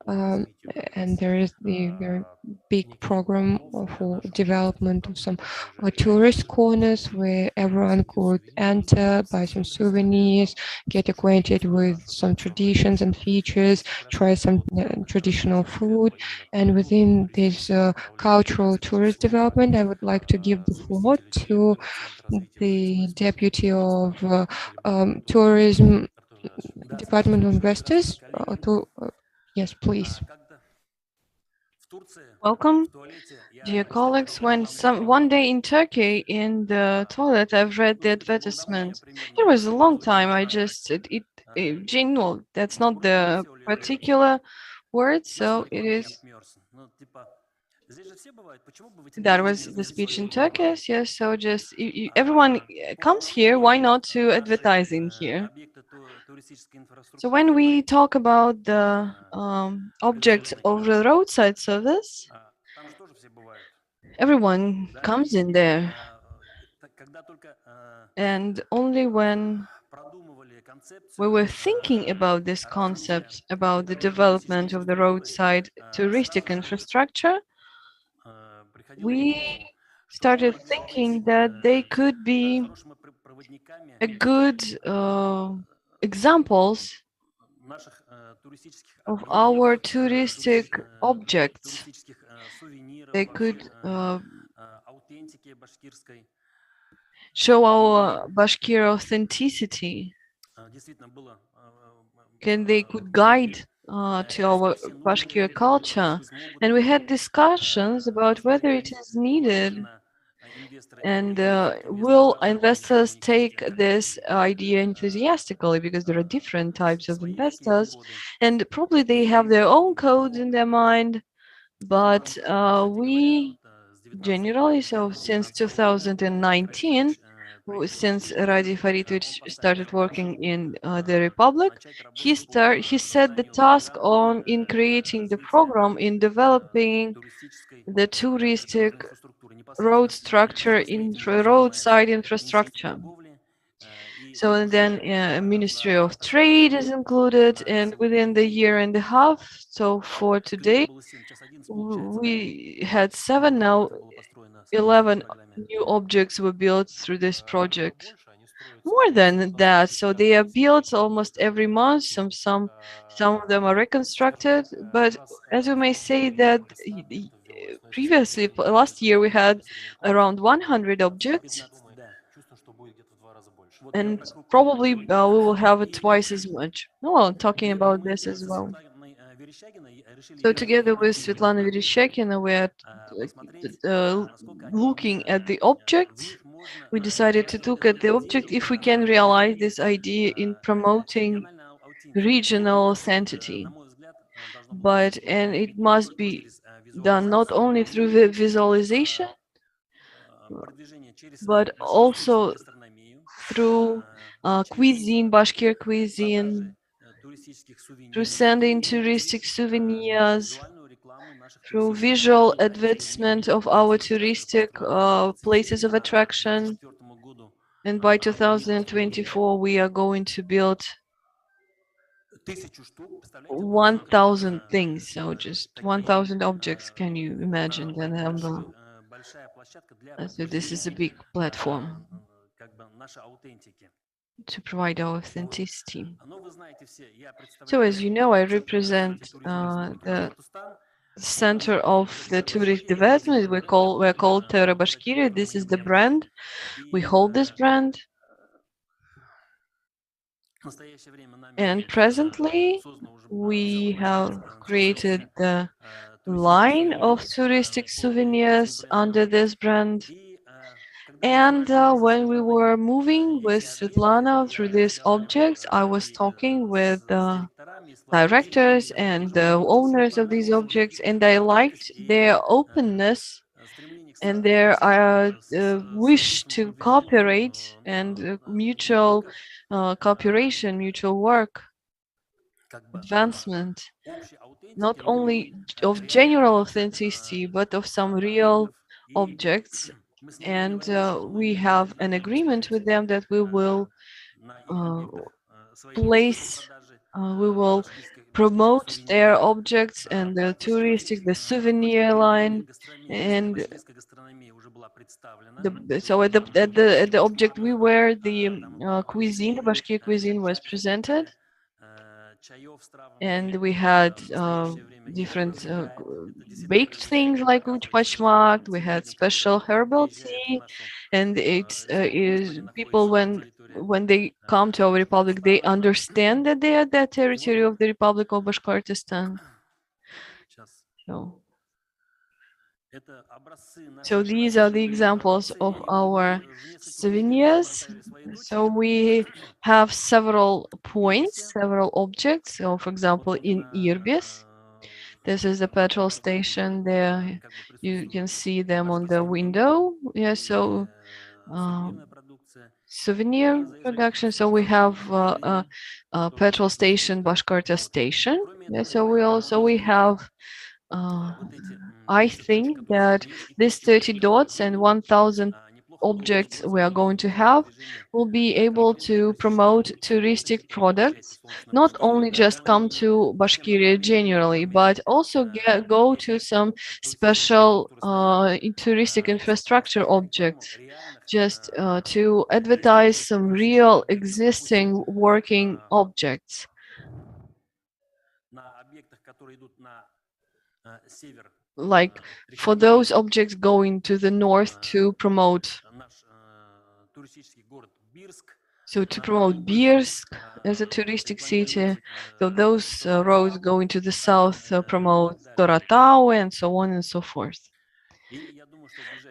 Um, and there is the very big program for development of some tourist corners where everyone could enter, buy some souvenirs, get acquainted with some traditions and features, try some traditional food. And within this cultural tourist development, I would like to give the floor to the Deputy of Tourism Department of Investors. Yes, please. Welcome, dear colleagues. When one day in Turkey in the toilet, I've read the advertisement. It was a long time. I just general. That's not the particular word, so it is. That was the speech in Turkish. Yes, so just everyone comes here. Why not to advertising here? So when we talk about the objects of the roadside service, everyone comes in there, and only when we were thinking about this concept, about the development of the roadside touristic infrastructure, we started thinking that they could be a good examples of our touristic objects. They could show our Bashkir authenticity. They could guide to our Bashkir culture. And we had discussions about whether it is needed. And will investors take this idea enthusiastically, because there are different types of investors, and probably they have their own codes in their mind. But we generally, so since 2019, since Radi Faridovich started working in the Republic, he set the task in creating the program in developing the touristic road structure, roadside infrastructure. So and then Ministry of Trade is included, and within the year and a half, so for today, we had 7, now 11 new objects were built through this project. More than that, so they are built almost every month. Some of them are reconstructed, but as we may say that previously, last year, we had around 100 objects, and probably we will have it twice as much. Well, talking about this as well. So together with Svetlana Vereshchakina, we are looking at the object. We decided to look at the object if we can realize this idea in promoting regional authenticity. And it must be done not only through the visualization, but also through cuisine, Bashkir cuisine, through sending touristic souvenirs, through visual advertisement of our touristic places of attraction. And by 2024, we are going to build 1,000 things, so just 1,000 objects. Can you imagine the number? So this is a big platform to provide our authenticity. So as you know, I represent the center of the tourist development. We're called Terra Bashkiria. This is the brand. We hold this brand. And presently, we have created the line of touristic souvenirs under this brand. And when we were moving with Svetlana through these objects, I was talking with directors and the owners of these objects, and I liked their openness and their wish to cooperate and mutual cooperation, mutual work, advancement, not only of general authenticity, but of some real objects. And we have an agreement with them that we will place, we will promote their objects and the touristic, the souvenir line, and so at the object we were, the cuisine, the Bashkir cuisine was presented, and we had different baked things like uchpachmak. We had special herbal tea, and it's is people when they come to our republic, they understand that they are the territory of the Republic of Bashkortostan. So these are the examples of our souvenirs. So we have several points, several objects. So for example, in Irbis, this is the petrol station there. You can see them on the window. Yeah, so souvenir production. So we have a petrol station, Bashkorta station. Yeah, so we have I think that these 30 dots and 1,000 objects we are going to have will be able to promote touristic products, not only just come to Bashkiria generally, but also go to some special touristic infrastructure objects, just to advertise some real existing working objects. Like for those objects going to the north to promote, so to promote Birsk as a touristic city, so those roads going to the south promote Toratau and so on and so forth.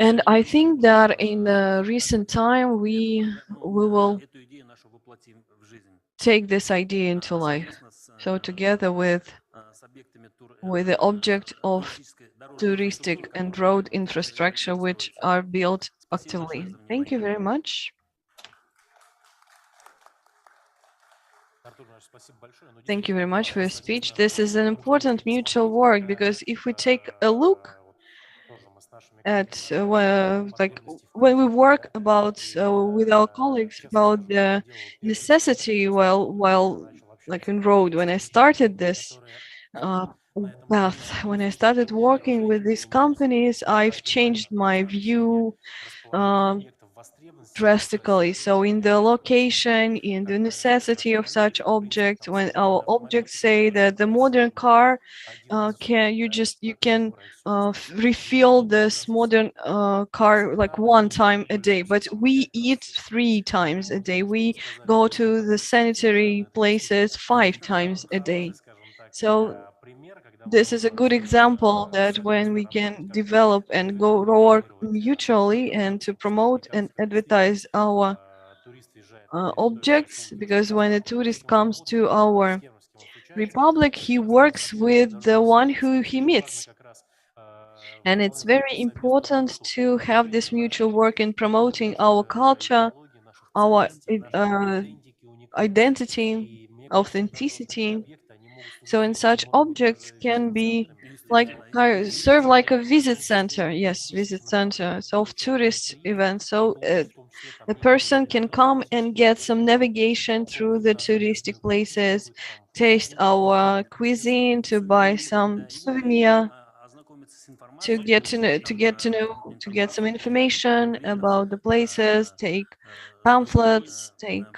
And I think that in recent time we will take this idea into life. So together with the object of touristic and road infrastructure which are built actively. Thank you very much. Thank you very much for your speech. This is an important mutual work, because if we take a look at like when we work about with our colleagues about the necessity while like in road, when I started this path, when I started working with these companies, I've changed my view drastically. So in the location, in the necessity of such objects, when our objects say that the modern car you can refill this modern car like one time a day, but we eat 3 times a day. We go to the sanitary places 5 times a day. So this is a good example that when we can develop and go work mutually and to promote and advertise our objects, because when a tourist comes to our republic, he works with the one who he meets. And it's very important to have this mutual work in promoting our culture, our identity, authenticity. So in such objects can be like serve like a visit center. Yes, visit center. So of tourist events. So a person can come and get some navigation through the touristic places, taste our cuisine, to buy some souvenir, to get some information about the places, take pamphlets, take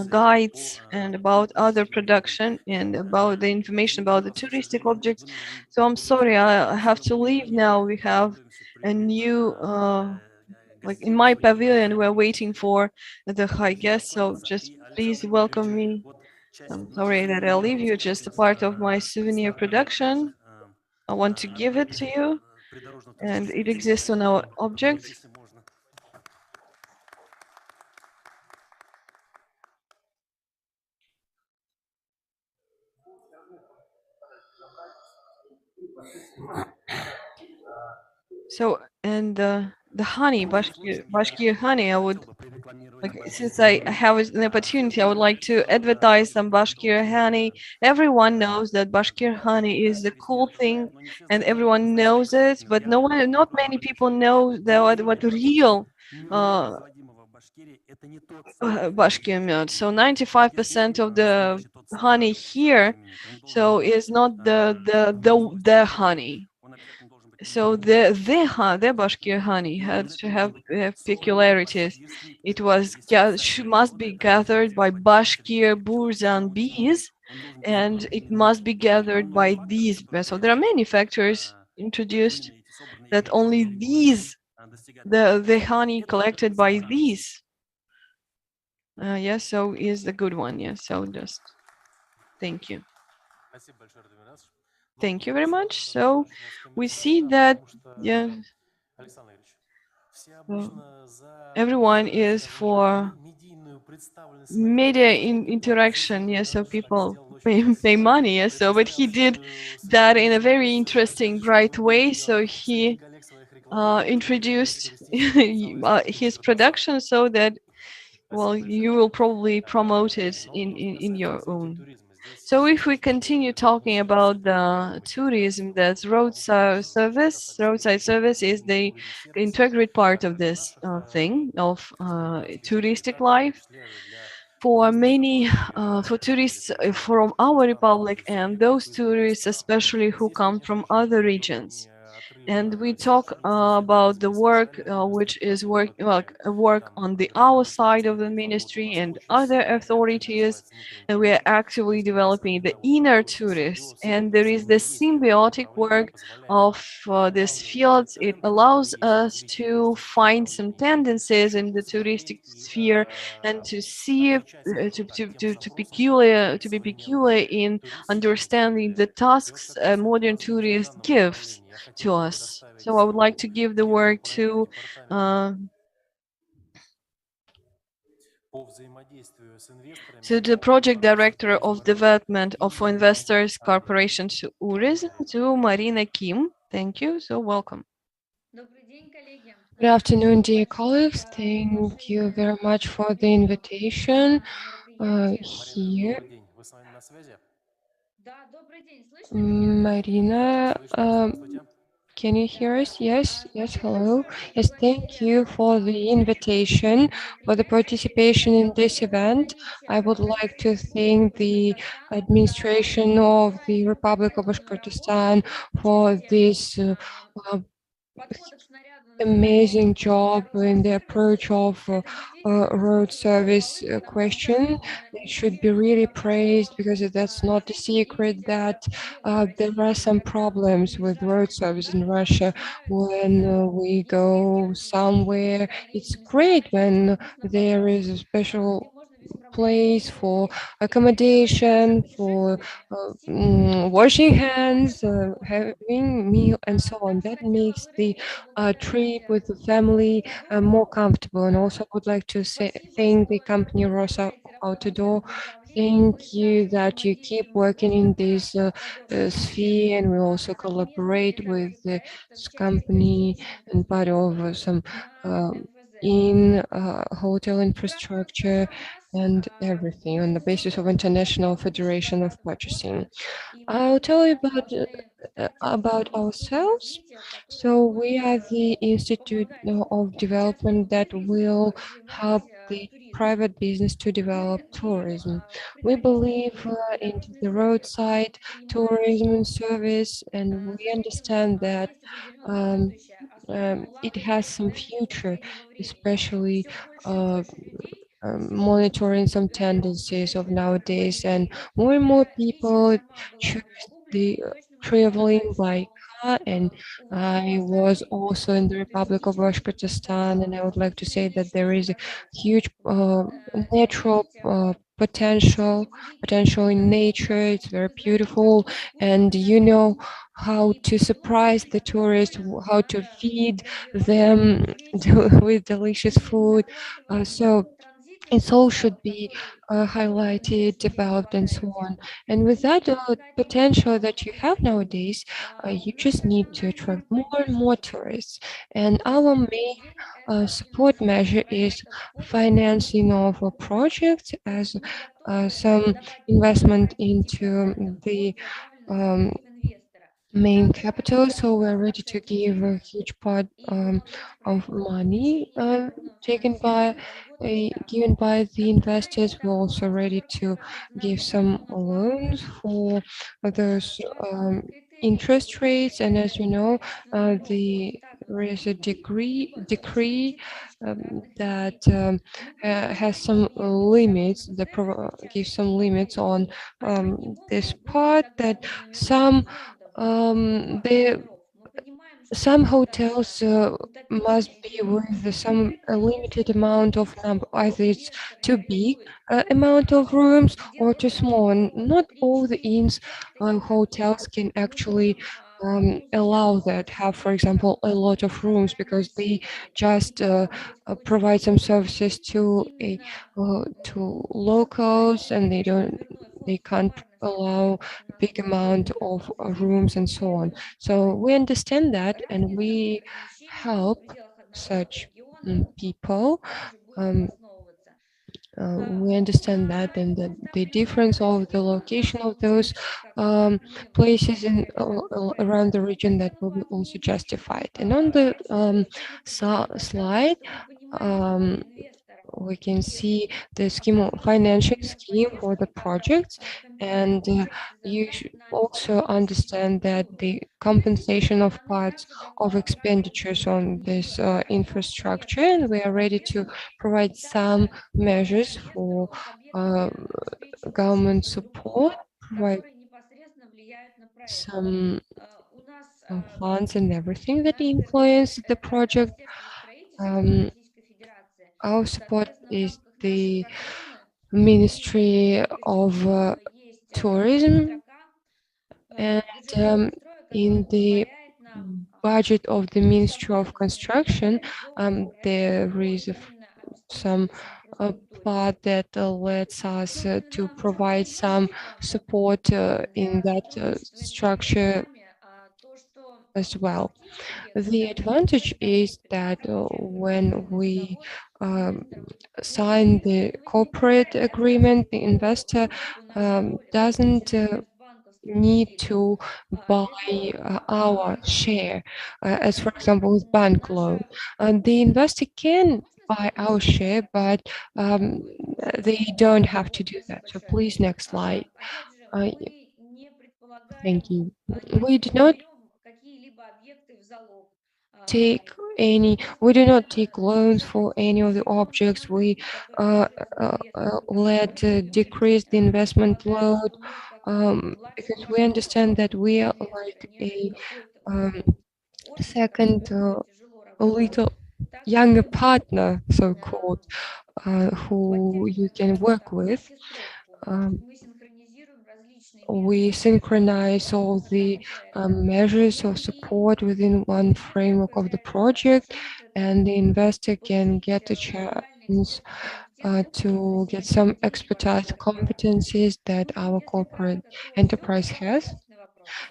guides, and about other production and about the information about the touristic objects. So I'm sorry, I have to leave now. We have a new like in my pavilion, we're waiting for the high guest, so just please welcome me. I'm sorry that I'll leave you, just a part of my souvenir production. I want to give it to you, and it exists on our object. So, and the honey, Bashkir honey, I would like, since I have an opportunity, I would like to advertise some Bashkir honey. Everyone knows that Bashkir honey is the cool thing, and everyone knows it, but not many people know what real Bashkir melt. So 95% of the honey here, so is not the honey. So the Bashkir honey had to have peculiarities. It must be gathered by Bashkir Burzan bees, and it must be gathered by these. So there are many factors introduced that only the honey collected by these, yes, so is the good one. Yes, so just thank you. Thank you very much. So we see that, yeah, everyone is for media interaction. Yes, so people pay money. Yes, so but he did that in a very interesting, bright way. So he introduced his production so that, well, you will probably promote it in your own. So if we continue talking about the tourism, that's roadside service. Roadside service is the integral part of this thing of touristic life. For many, for tourists from our republic and those tourists especially who come from other regions. And we talk about the work which is work on the our side of the ministry and other authorities, and we are actively developing the inner tourists. And there is this symbiotic work of these fields. It allows us to find some tendencies in the touristic sphere and to see to be peculiar in understanding the tasks modern tourist gives to us. So I would like to give the word to the project director of development of investors corporation to tourism, to Marina Kim. Thank you. So welcome. Good afternoon, dear colleagues. Thank you very much for the invitation here. Marina, can you hear us? Yes, hello. Yes, thank you for the invitation, for the participation in this event. I would like to thank the administration of the Republic of Bashkortostan for this amazing job in the approach of road service question. It should be really praised, because that's not a secret that there are some problems with road service in Russia. When we go somewhere, it's great when there is a special place for accommodation, for washing hands, having meal, and so on. That makes the trip with the family more comfortable. And also I would like to thank the company Rosa Outdoor. Thank you that you keep working in this sphere, and we also collaborate with this company and part of some in hotel infrastructure and everything on the basis of International Federation of Purchasing. I'll tell you about ourselves. So we are the Institute of Development that will help the private business to develop tourism. We believe into the roadside tourism and service, and we understand that it has some future, especially monitoring some tendencies of nowadays, and more people choose the traveling by car. And I was also in the Republic of Bashkortostan, and I would like to say that there is a huge natural potential in nature. It's very beautiful, and you know how to surprise the tourists, how to feed them with delicious food. So It all should be highlighted, developed, and so on. And with that potential that you have nowadays, you just need to attract more and more tourists. And our main support measure is financing of a project as some investment into the um, main capital, so we're ready to give a huge part of money given by the investors. We're also ready to give some loans for those interest rates. And as you know, there is a decree that has some limits that gives some limits on this part, that some some hotels must be with some a limited amount of number, either it's too big amount of rooms or too small. And not all the inns hotels can actually allow that, have, for example, a lot of rooms, because they just provide some services to locals, and they can't allow a big amount of rooms and so on. So we understand that, and we help such people. Um, we understand that, and the difference of the location of those places in around the region, that will be also justified. And on the slide, we can see the financial scheme for the projects, and you should also understand that the compensation of parts of expenditures on this infrastructure, and we are ready to provide some measures for uh, government support, provide some funds and everything that influence the project. Um, our support is the Ministry of Tourism, and in the budget of the Ministry of Construction, there is some part that lets us to provide some support in that structure as well. The advantage is that when we sign the corporate agreement, the investor doesn't need to buy our share, as for example with bank loan. And the investor can buy our share, but they don't have to do that. So please, next slide. Uh, Thank you. We do not we do not take loans for any of the objects. We let decrease the investment load, because we understand that we are like a second a little younger partner, so-called, who you can work with. We synchronize all the measures of support within one framework of the project, and the investor can get a chance to get some expertise competencies that our corporate enterprise has.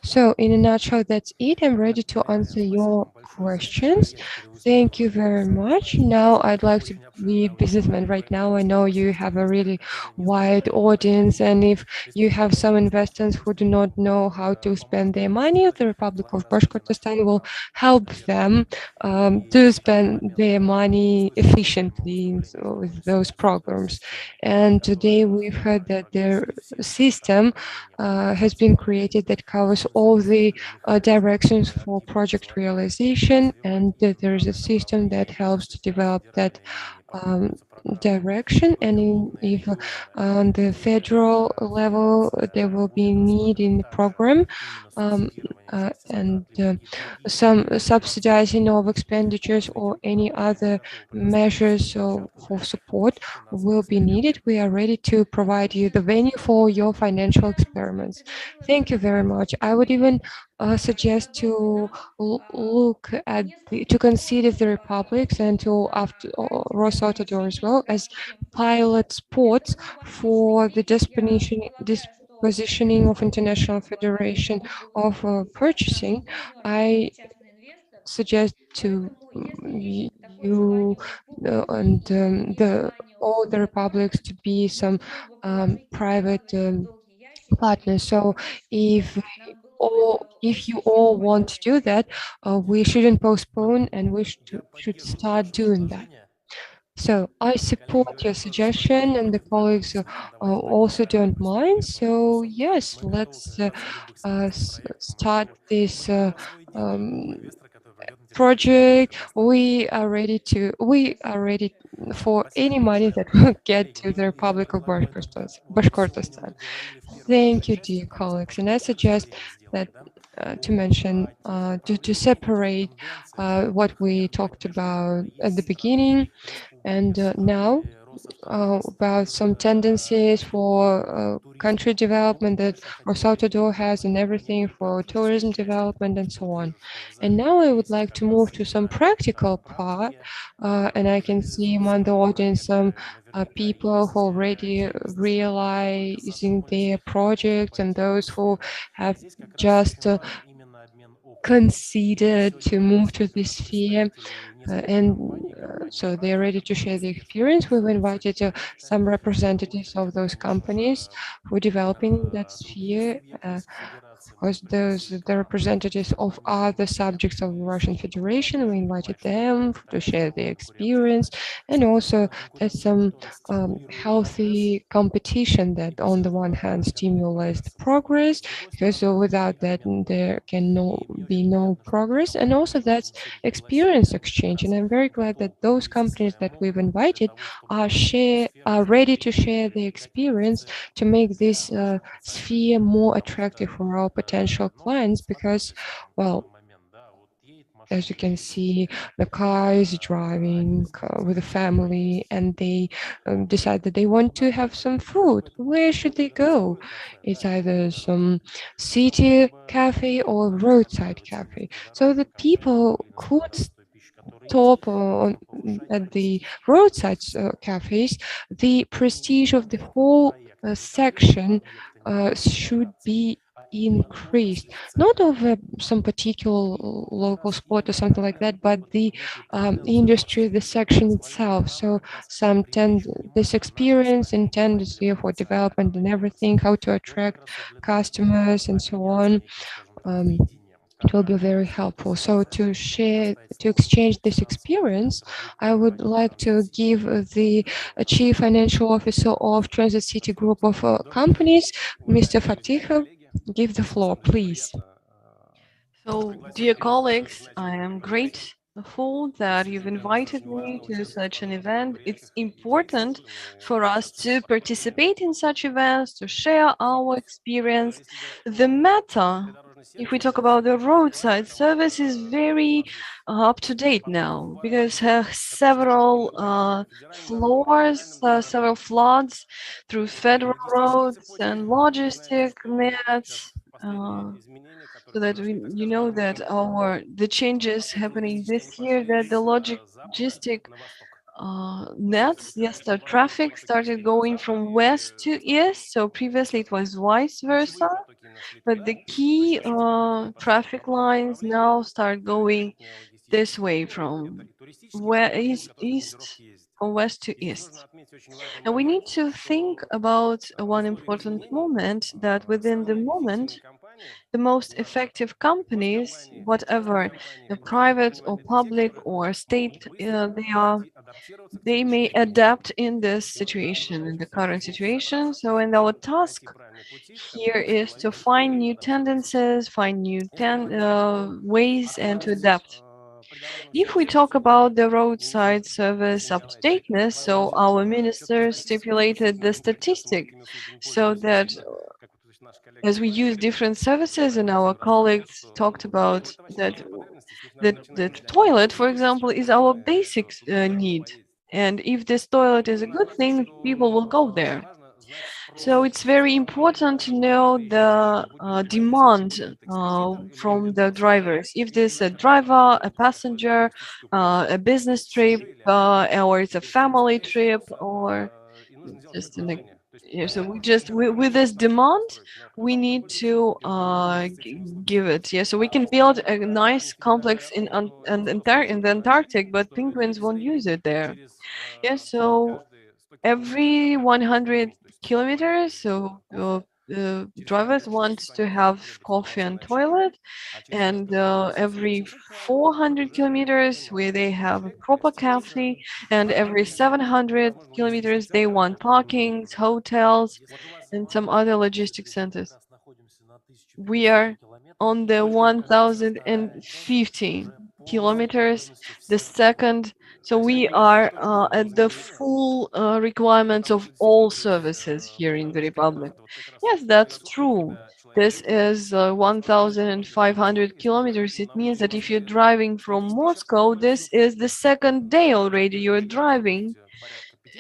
So in a nutshell, that's it. I'm ready to answer your questions. Thank you very much. Now I'd like to be businessman right now. I know you have a really wide audience, and if you have some investors who do not know how to spend their money, the Republic of Bashkortostan will help them to spend their money efficiently with those programs. And today we've heard that their system has been created that covers all the directions for project realization, and there is a system that helps to develop that direction. And if on the federal level there will be need in the program, and some subsidizing of expenditures or any other measures for support will be needed, we are ready to provide you the venue for your financial experiments. Thank you very much. I would even suggest to look at to consider the republics and to after Rosautodur as well as pilot sports for the dispositioning of International Federation of Purchasing. I suggest to you and all the republics to be some private partners. So if you all want to do that, we shouldn't postpone and we should start doing that. So I support your suggestion, and the colleagues also don't mind. So yes, let's start this project. We are ready for any money that will get to the Republic of Bashkortostan. Thank you, dear colleagues. And I suggest that to mention, to separate what we talked about at the beginning and now about some tendencies for country development that Rosautodo has and everything for tourism development and so on. And now I would like to move to some practical part, and I can see among the audience some people who already realizing their projects and those who have just considered to move to this sphere. So they're ready to share the experience. We've invited some representatives of those companies who are developing that sphere. Of course, the representatives of other subjects of the Russian Federation. We invited them to share their experience, and also there's some healthy competition that, on the one hand, stimulates the progress, because without that there can be no progress, and also that's experience exchange. And I'm very glad that those companies that we've invited are ready to share their experience to make this sphere more attractive for our potential clients, because, well, as you can see, the car is driving with a family, and they decide that they want to have some food. Where should they go? It's either some city cafe or roadside cafe. So the people could stop at the roadside cafes. The prestige of the whole section should be increased, not of some particular local sport or something like that, but the industry, the section itself. So this experience and tendency for development and everything, how to attract customers and so on. It will be very helpful. So to exchange this experience, I would like to give the Chief Financial Officer of Transit City Group of Companies, Mr. Fatihov. Give the floor, please. So, dear colleagues, I am grateful that you've invited me to such an event. It's important for us to participate in such events, to share our experience. The matter, if we talk about the roadside service, is very up to date now, because several floors, several floods through federal roads and logistic nets. So that you know that the changes happening this year, that the logistic nets, yes, the traffic started going from west to east. So previously it was vice versa, but the key traffic lines now start going this way from from west to east. And we need to think about one important moment, that within the moment, the most effective companies, whatever the private or public or state they may adapt in this situation, in the current situation. So, and our task here is to find new tendencies, find new ways, and to adapt. If we talk about the roadside service up-to-dateness, so our minister stipulated the statistic, so that as we use different services, and our colleagues talked about that, the toilet, for example, is our basic need. And if this toilet is a good thing, people will go there. So it's very important to know the demand from the drivers. If there's a driver, a passenger, a business trip, or it's a family trip, or just an, yeah, so with this demand, we need to give it. Yeah, so we can build a nice complex in in the Antarctic, but penguins won't use it there. Yeah, so every 100 kilometers, so drivers want to have coffee and toilet, and every 400 kilometers where they have a proper cafe, and every 700 kilometers they want parkings, hotels, and some other logistic centers. We are on the 1050 kilometers, the second. So we are at the full requirements of all services here in the Republic. Yes, that's true. This is 1,500 kilometers. It means that if you're driving from Moscow, this is the second day already you're driving.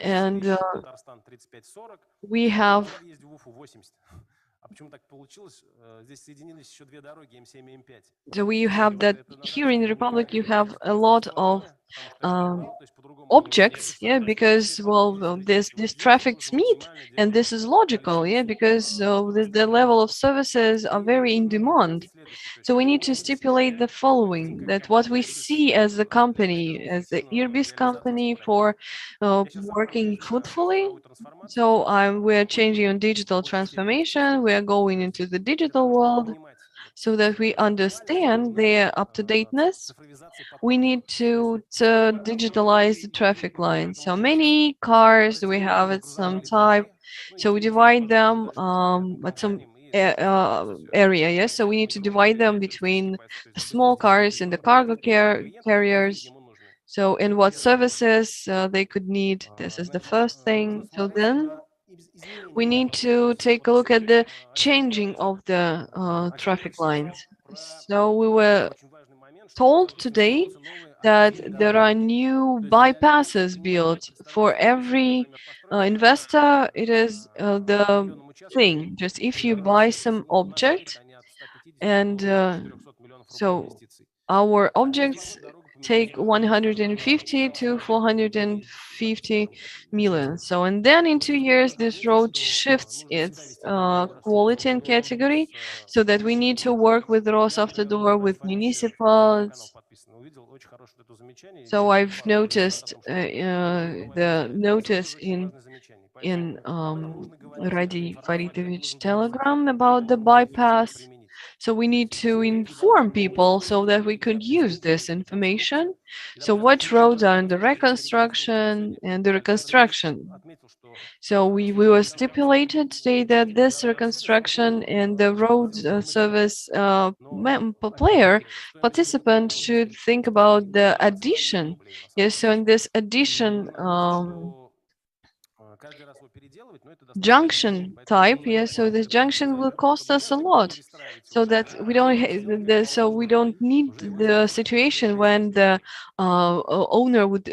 And we have so we have that here in the Republic, you have a lot of um, objects, yeah, because well, this traffics meet, and this is logical, yeah, because the level of services are very in demand. So we need to stipulate the following: that what we see as the company, as the Irbis company for working fruitfully. So we're changing on digital transformation. We are going into the digital world so that we understand their up-to-dateness. We need to digitalize the traffic lines. So many cars we have at some type, so we divide them at some area. Yes, so we need to divide them between the small cars and the cargo carriers. So in what services they could need. This is the first thing. So then we need to take a look at the changing of the traffic lines. So we were told today that there are new bypasses built for every investor. It is the thing, just if you buy some object, and so our objects take 150 to 450 million. So, and then in 2 years, this road shifts its quality and category, so that we need to work with Rosavtodor, with municipals. So I've noticed the notice in Radi Faridovich telegram about the bypass. So we need to inform people so that we could use this information. So what roads are in the reconstruction and the reconstruction. So we were stipulated today that this reconstruction and the road service player participant should think about the addition. Yes, so in this addition junction type, yes, so this junction will cost us a lot, so that we don't so we don't need the situation when the owner would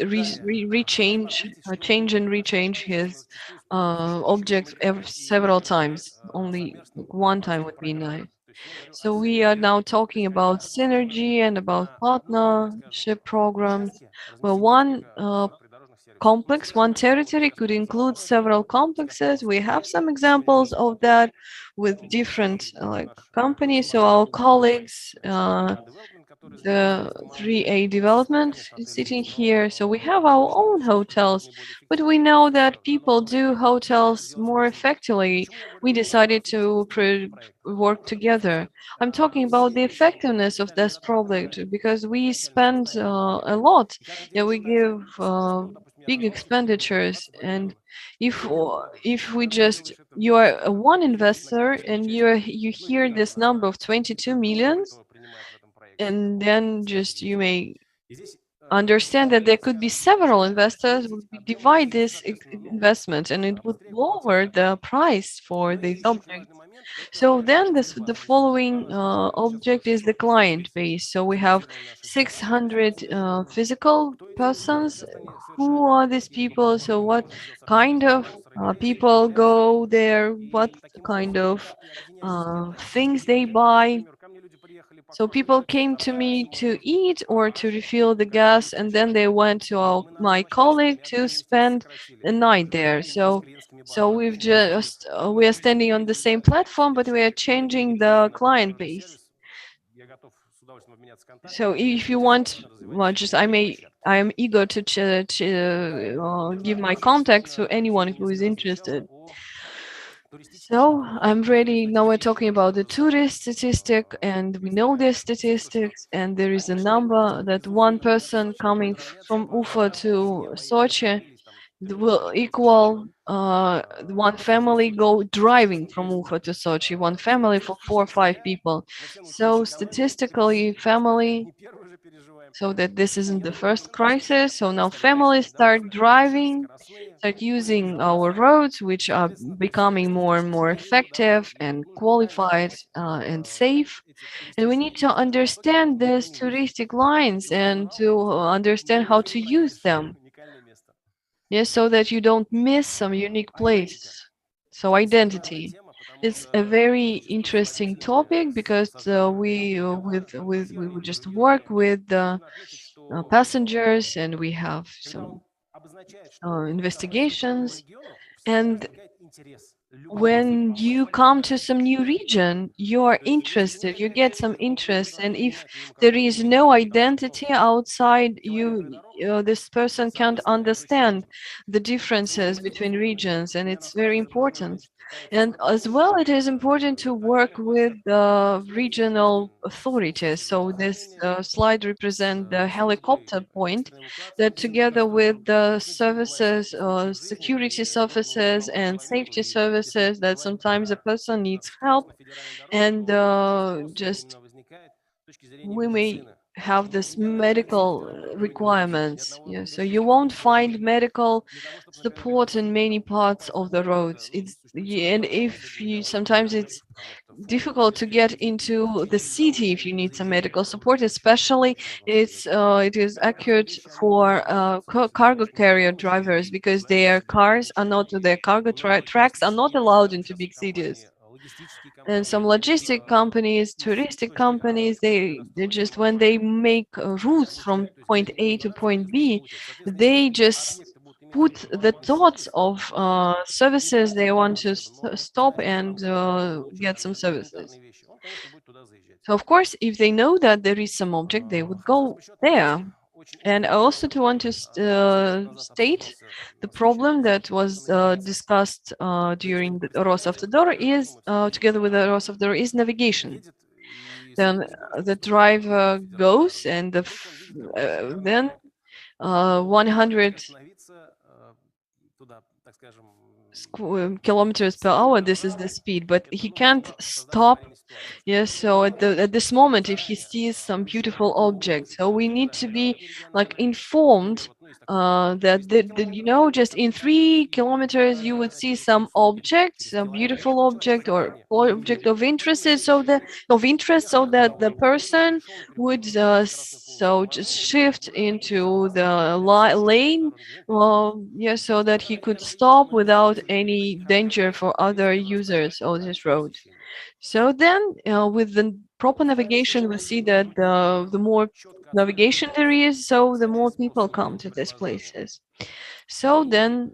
change and rechange his objects several times. Only one time would be nice. So we are now talking about synergy and about partnership programs. Well, one complex, one territory could include several complexes. We have some examples of that with different companies. So our colleagues, the 3A development is sitting here. So we have our own hotels, but we know that people do hotels more effectively. We decided to work together. I'm talking about the effectiveness of this project because we spend a lot. Yeah, we give big expenditures, and if we just you are a one investor and you hear this number of 22 millions, and then just you may understand that there could be several investors, would divide this investment, and it would lower the price for these objects. So then the following object is the client base. So we have 600 physical persons. Who are these people? So what kind of people go there? What kind of things they buy? So people came to me to eat or to refill the gas, and then they went to my colleague to spend the night there. So we've just we are standing on the same platform, but we are changing the client base. So if you want, well, just I am eager to give my contacts to anyone who is interested. So I'm ready. Now we're talking about the tourist statistic, and we know the statistics, and there is a number that one person coming from Ufa to Sochi will equal one family go driving from Ufa to Sochi, one family for 4 or 5 people. So statistically, family, so that this isn't the first crisis. So now families start driving, start using our roads, which are becoming more and more effective and qualified and safe. And we need to understand these touristic lines and to understand how to use them. Yes, so that you don't miss some unique place. So identity. It's a very interesting topic because we would just work with the passengers, and we have some investigations. And when you come to some new region, you are interested, you get some interest, and if there is no identity outside you, this person can't understand the differences between regions, and it's very important. And as well, it is important to work with the regional authorities. So this slide represents the helicopter point that together with the services, security services and safety services, that sometimes a person needs help, and just we may have this medical requirements. Yeah, so you won't find medical support in many parts of the roads. And if you sometimes it's difficult to get into the city if you need some medical support, especially it is accurate for cargo carrier drivers, because their cars are not, their cargo tracks are not allowed into big cities. And some logistic companies, touristic companies, they just, when they make routes from point A to point B, they just put the thoughts of services they want to stop and get some services. So of course, if they know that there is some object, they would go there. And I also to want to state the problem that was discussed during the Rosavtodor is, together with the Rosavtodor, is navigation. Then the driver goes, and then 100 kilometers per hour, this is the speed, but he can't stop. Yes, so at this moment, if he sees some beautiful object, so we need to be like informed that just in 3 kilometers you would see some object, some beautiful object or object of interest, so that the person would so just shift into the lane, yeah, so that he could stop without any danger for other users of this road. So then, with the proper navigation, we see that the more navigation there is, so the more people come to these places. So then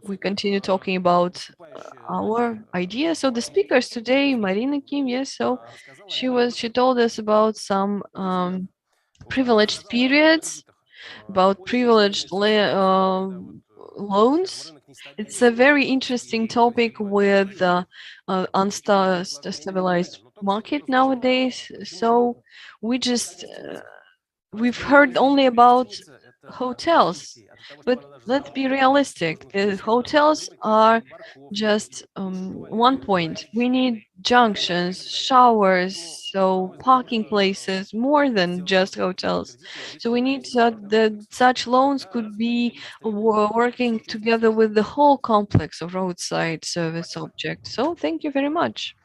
we continue talking about our idea. So the speakers today, Marina Kim, yes, so she told us about some privileged periods, about privileged loans. It's a very interesting topic with unstabilized market nowadays. So we just we've heard only about hotels. But let's be realistic. The hotels are just one point. We need junctions, showers, so parking places, more than just hotels. So we need that such loans could be working together with the whole complex of roadside service objects. So thank you very much.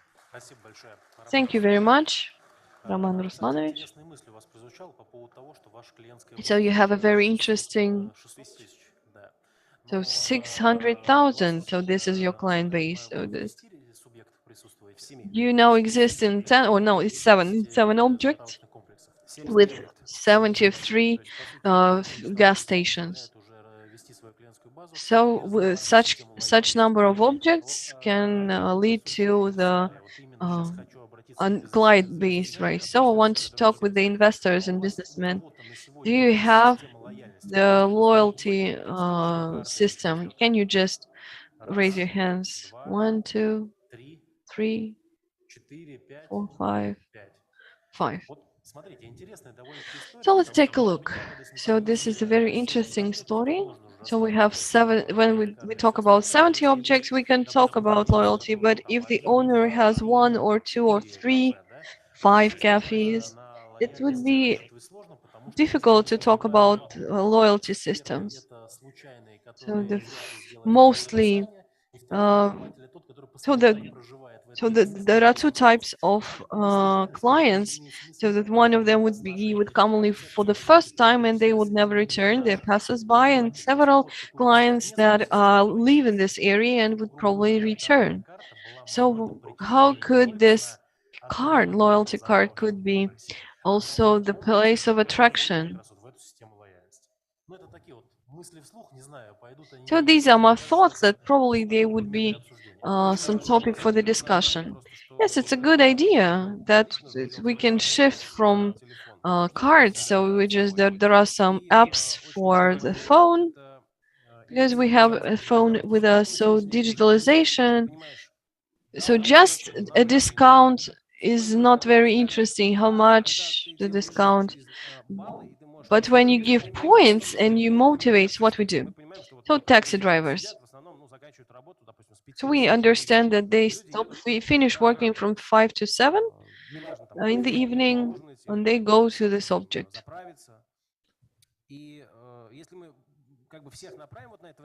Thank you very much, Roman Rusmanovich. So you have a very interesting, so 600,000. So this is your client base. So you now exist in 10, or no, it's seven objects with 73 gas stations. So with such number of objects can lead to the client base, right? So I want to talk with the investors and businessmen. Do you have the loyalty system? Can you just raise your hands? 1, 2, 3, 4, 5, 5. So let's take a look. So this is a very interesting story. So we have 7, when we talk about 70 objects, we can talk about loyalty, but if the owner has 1 or 2 or 3, 5 cafes, it would be difficult to talk about loyalty systems. So mostly, uh, there are two types of clients. So that one of them would come only for the first time and they would never return. They're passers-by, and several clients that live in this area and would probably return. So how could this card, loyalty card, could be also the place of attraction? So these are my thoughts that probably they would be some topic for the discussion. Yes, it's a good idea that we can shift from cards. So there are some apps for the phone, because we have a phone with us. So digitalization. So just a discount is not very interesting. How much the discount? But when you give points and you motivate, what we do. So taxi drivers. So we understand that we finish working from 5 to 7 in the evening, and they go to this object.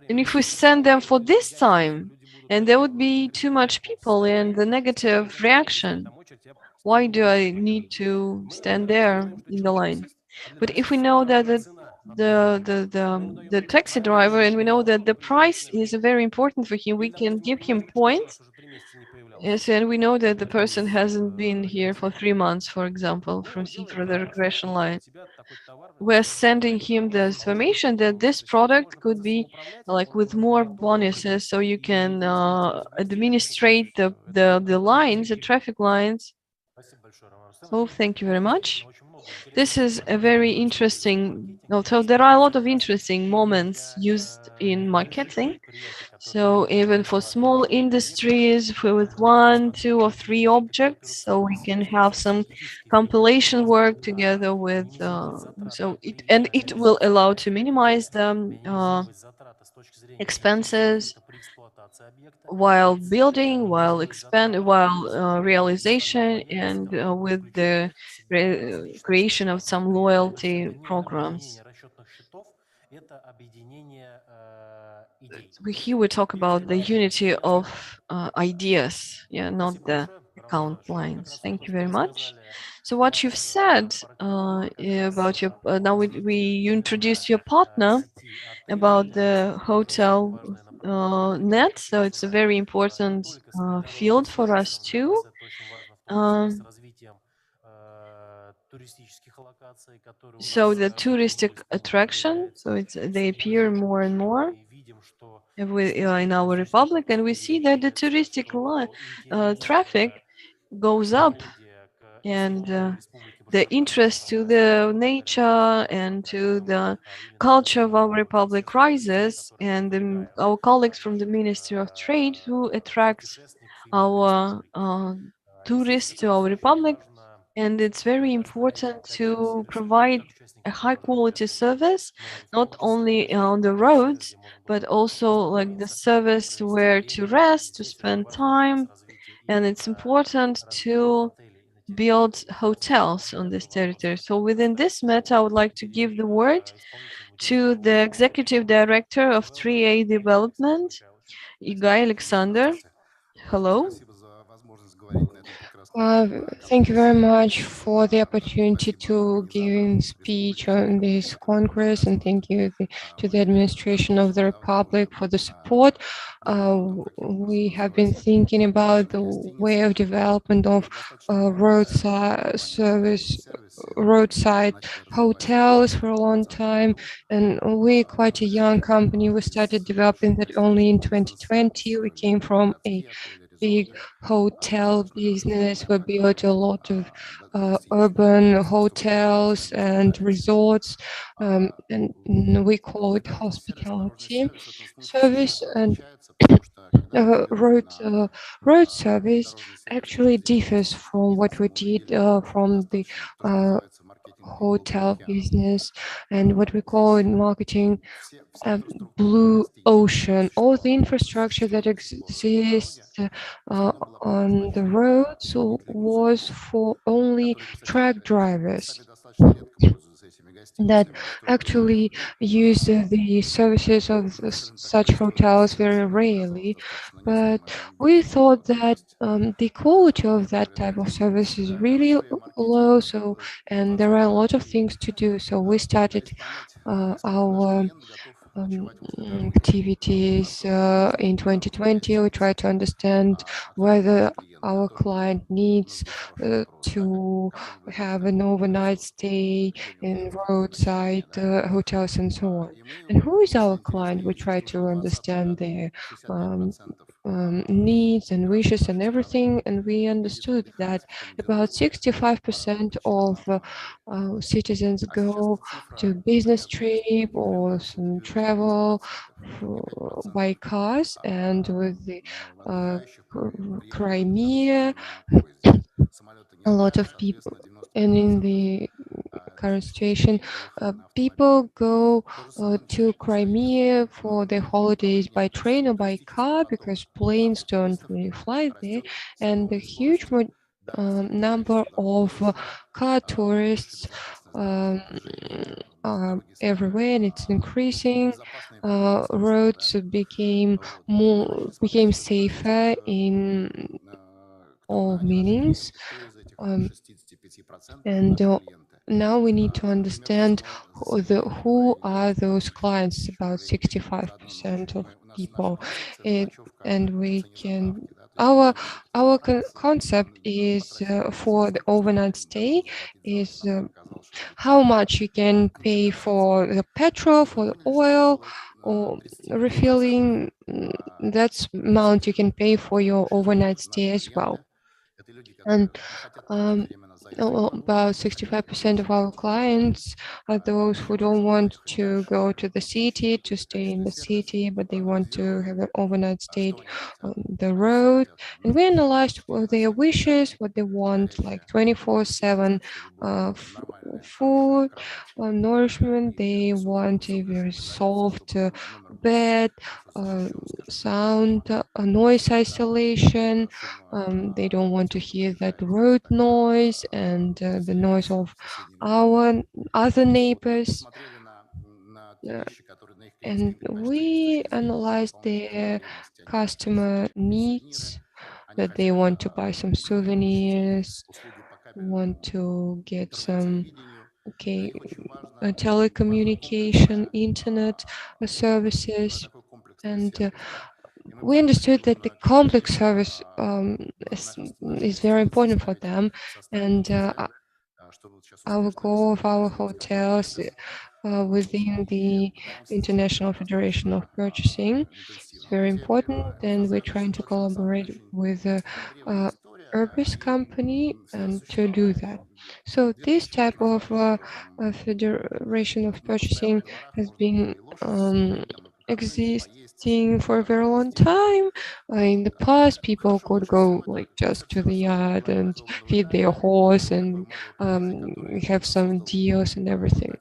And if we send them for this time, and there would be too much people and the negative reaction, why do I need to stand there in the line? But if we know that the taxi driver, and we know that the price is very important for him, we can give him points. Yes, and we know that the person hasn't been here for 3 months, for example, for the regression line. We're sending him the information that this product could be like with more bonuses, so you can administrate the lines, the traffic lines. So thank you very much. This is a very interesting, although there are a lot of interesting moments used in marketing. So even for small industries with 1, 2, or 3 objects, so we can have some compilation work together with, it will allow to minimize the expenses while building, while realization, and with the creation of some loyalty programs. Here we talk about the unity of ideas, yeah, not the account lines. Thank you very much. So what you've said about your now you introduced your partner about the hotel net, so it's a very important field for us too. So the touristic attraction, so they appear more and more in our republic, and we see that the touristic traffic goes up, and the interest to the nature and to the culture of our republic rises, and our colleagues from the Ministry of Trade, who attract our tourists to our republic, And it's very important to provide a high quality service, not only on the roads, but also like the service where to rest, to spend time. And it's important to build hotels on this territory. So within this matter, I would like to give the word to the Executive Director of 3A Development, Igor Alexander. Hello. Thank you very much for the opportunity to give speech on this Congress, and thank you to the administration of the Republic for the support. We have been thinking about the way of development of roadside hotels for a long time, and we're quite a young company. We started developing that only in 2020. We came from a big hotel business. We built a lot of urban hotels and resorts, and we call it hospitality service. And road service actually differs from what we did from the hotel business and what we call in marketing blue ocean. All the infrastructure that exists on the roads was for only truck drivers that actually use the services of such hotels very rarely. But we thought that the quality of that type of service is really low, and there are a lot of things to do. So we started our activities in 2020. We try to understand whether our client needs to have an overnight stay in roadside hotels and so on. And who is our client? We try to understand their needs and wishes and everything, and we understood that about 65% of citizens go to business trip or some travel by cars, and with the Crimea, a lot of people, and in the current situation, people go to Crimea for their holidays by train or by car because planes don't really fly there, and the huge number of car tourists everywhere, and it's increasing. Roads became safer in all meanings, and now we need to understand who are those clients, about 65% of people, and we can. Our concept is for the overnight stay is how much you can pay for the petrol, for the oil, or refilling. That's amount you can pay for your overnight stay as well. And about 65% of our clients are those who don't want to go to the city to stay in the city, but they want to have an overnight stay on the road. And we analyzed their wishes, what they want, like 24/7 food, nourishment. They want a very soft bed, sound, noise isolation. They don't want to hear that road noise and the noise of our other neighbors. And we analyzed their customer needs, that they want to buy some souvenirs, want to get some telecommunication, internet services, and we understood that the complex service is very important for them, and our goal of our hotels within the International Federation of Purchasing is very important, and we're trying to collaborate with Urbis company and to do that. So this type of Federation of Purchasing has been existing for a very long time. In the past, people could go like just to the yard and feed their horse and have some deals and everything.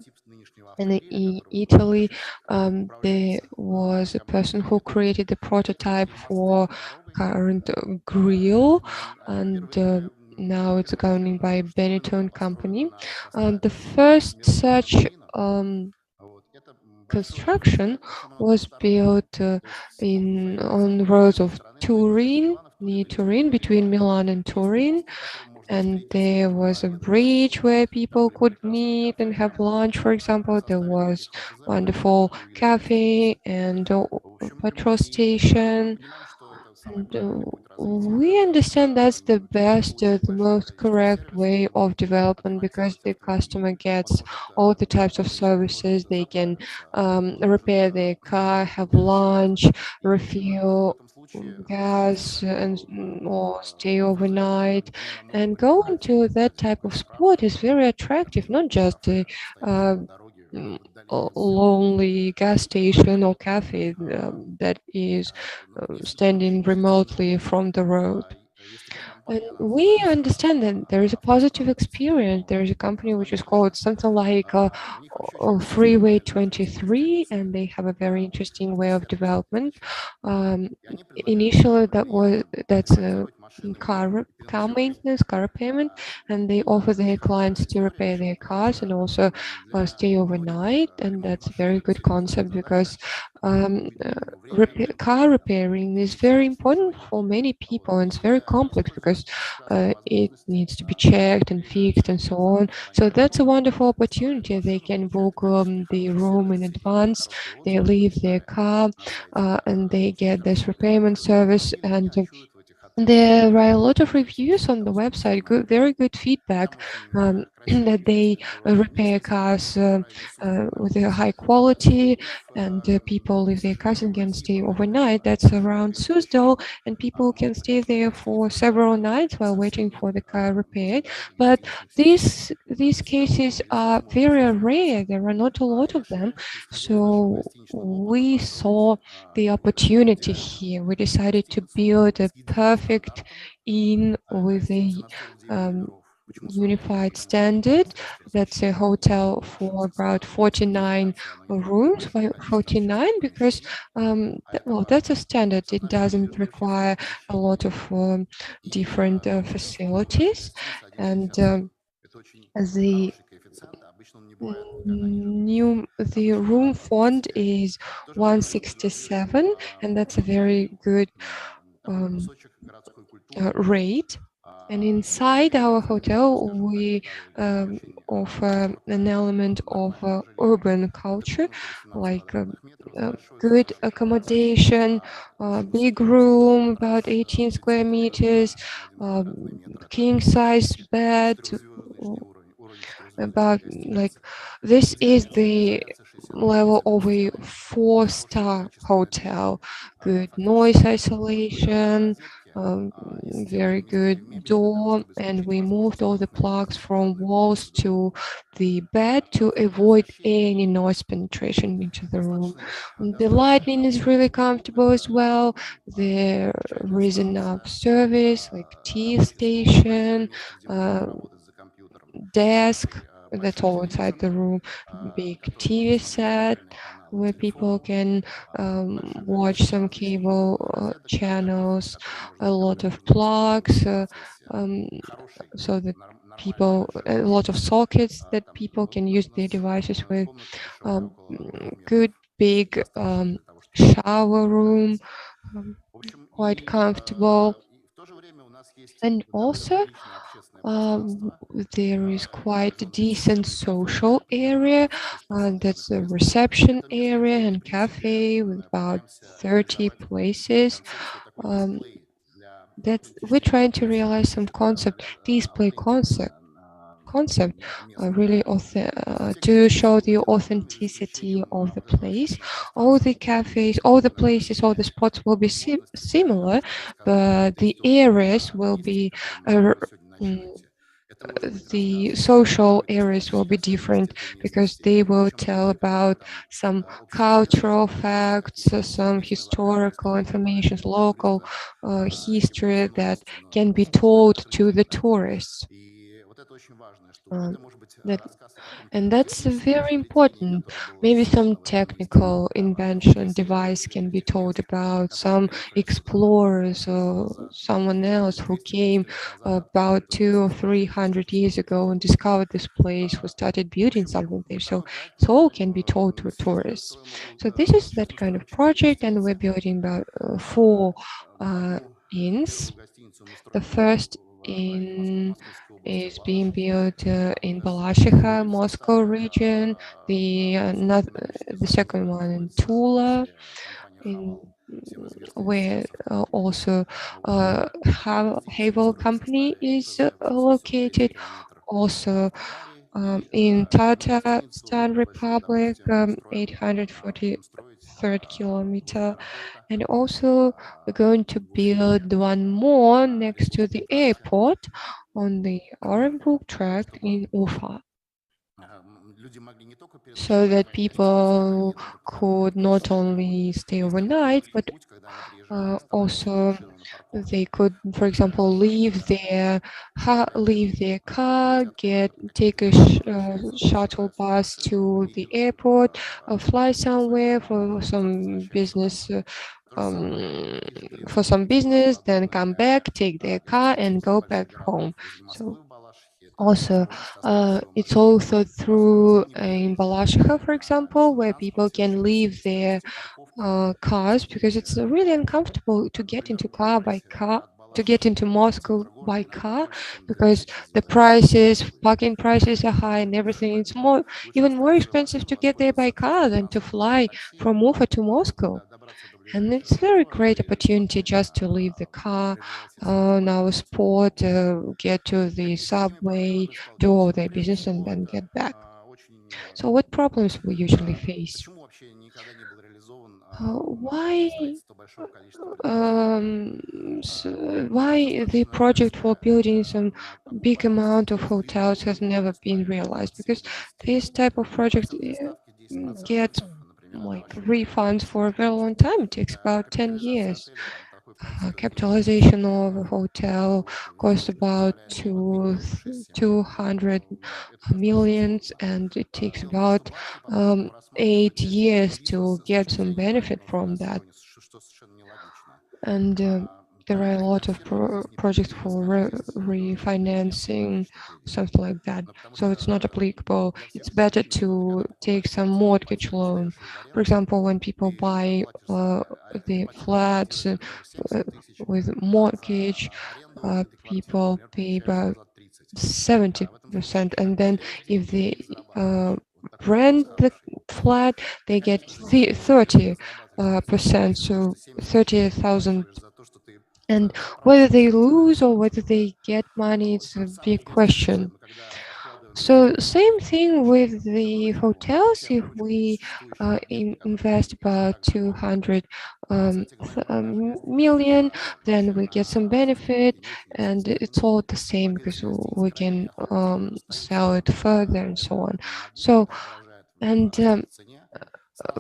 And in Italy, there was a person who created the prototype for current grill, and now it's going by Benetton company. The first such construction was built on the roads of Turin, near Turin, between Milan and Turin, and there was a bridge where people could meet and have lunch, for example. There was wonderful cafe and petrol station. And we understand that's the best, the most correct way of development, because the customer gets all the types of services. They can repair their car, have lunch, refuel gas, and or stay overnight. And going to that type of spot is very attractive, not just the mm, lonely gas station or cafe that is standing remotely from the road. And we understand that there is a positive experience. There is a company which is called something like Freeway 23, and they have a very interesting way of development. Initially, that's a car maintenance, car payment, and they offer their clients to repair their cars and also stay overnight. And that's a very good concept, because car repairing is very important for many people, and it's very complex because it needs to be checked and fixed and so on. So that's a wonderful opportunity. They can book the room in advance, they leave their car, and they get this repayment service. And there are a lot of reviews on the website, very good feedback, that they repair cars with a high quality, and people leave their cars and can stay overnight. That's around Susdal, and people can stay there for several nights while waiting for the car repaired. But these cases are very rare. There are not a lot of them. So we saw the opportunity here. We decided to build a perfect inn with a unified standard. That's a hotel for about 49 rooms. Why 49? Because well, that's a standard. It doesn't require a lot of different facilities, and the the room font is 167, and that's a very good rate. And inside our hotel, we offer an element of urban culture, like good accommodation, big room, about 18 square meters, king size bed, about like this is the level of a 4-star hotel. Good noise isolation, very good door, and we moved all the plugs from walls to the bed to avoid any noise penetration into the room. The lighting is really comfortable as well. There is enough service like tea station, desk, that's all inside the room, big TV set where people can watch some cable channels, a lot of plugs, so that a lot of sockets that people can use their devices with, good big shower room, quite comfortable. And also there is quite a decent social area. That's a reception area and cafe with about 30 places. We're trying to realize some display concept, really to show the authenticity of the place. All the cafes, all the places, all the spots will be similar, but the areas will be the social areas will be different because they will tell about some cultural facts, some historical information, local history that can be told to the tourists. And that's very important. Maybe some technical invention device can be told about, some explorers or someone else who came about 200 or 300 years ago and discovered this place, who started building something there. So it all can be told to tourists. So this is that kind of project, and we're building about 4 inns. The first inn is being built in Balashikha, Moscow region. The second one in Tula, where also Havel company is located. Also in Tatarstan Republic, 843rd kilometer. And also we're going to build one more next to the airport on the Orenburg tract in Ufa, so that people could not only stay overnight, but also they could, for example, leave their car, take a shuttle bus to the airport, fly somewhere for some business, then come back, take their car, and go back home. So also, it's also through in Balashikha, for example, where people can leave their cars, because it's really uncomfortable to get into Moscow by car, because the parking prices are high and everything. It's even more expensive to get there by car than to fly from Ufa to Moscow. And it's a very great opportunity just to leave the car on our spot, get to the subway, do all their business, and then get back. So what problems we usually face? Why the project for building some big amount of hotels has never been realized? Because this type of project gets like refunds for a very long time. It takes about 10 years. Capitalization of a hotel costs about 200 millions, and it takes about 8 years to get some benefit from that. And there are a lot of projects for refinancing, something like that. So it's not applicable. It's better to take some mortgage loan. For example, when people buy the flats with mortgage, people pay about 70%, and then if they rent the flat, they get 30%, so 30,000. And whether they lose or whether they get money, it's a big question. So same thing with the hotels. If we invest about 200 million, then we get some benefit, and it's all the same because we can sell it further and so on. So, and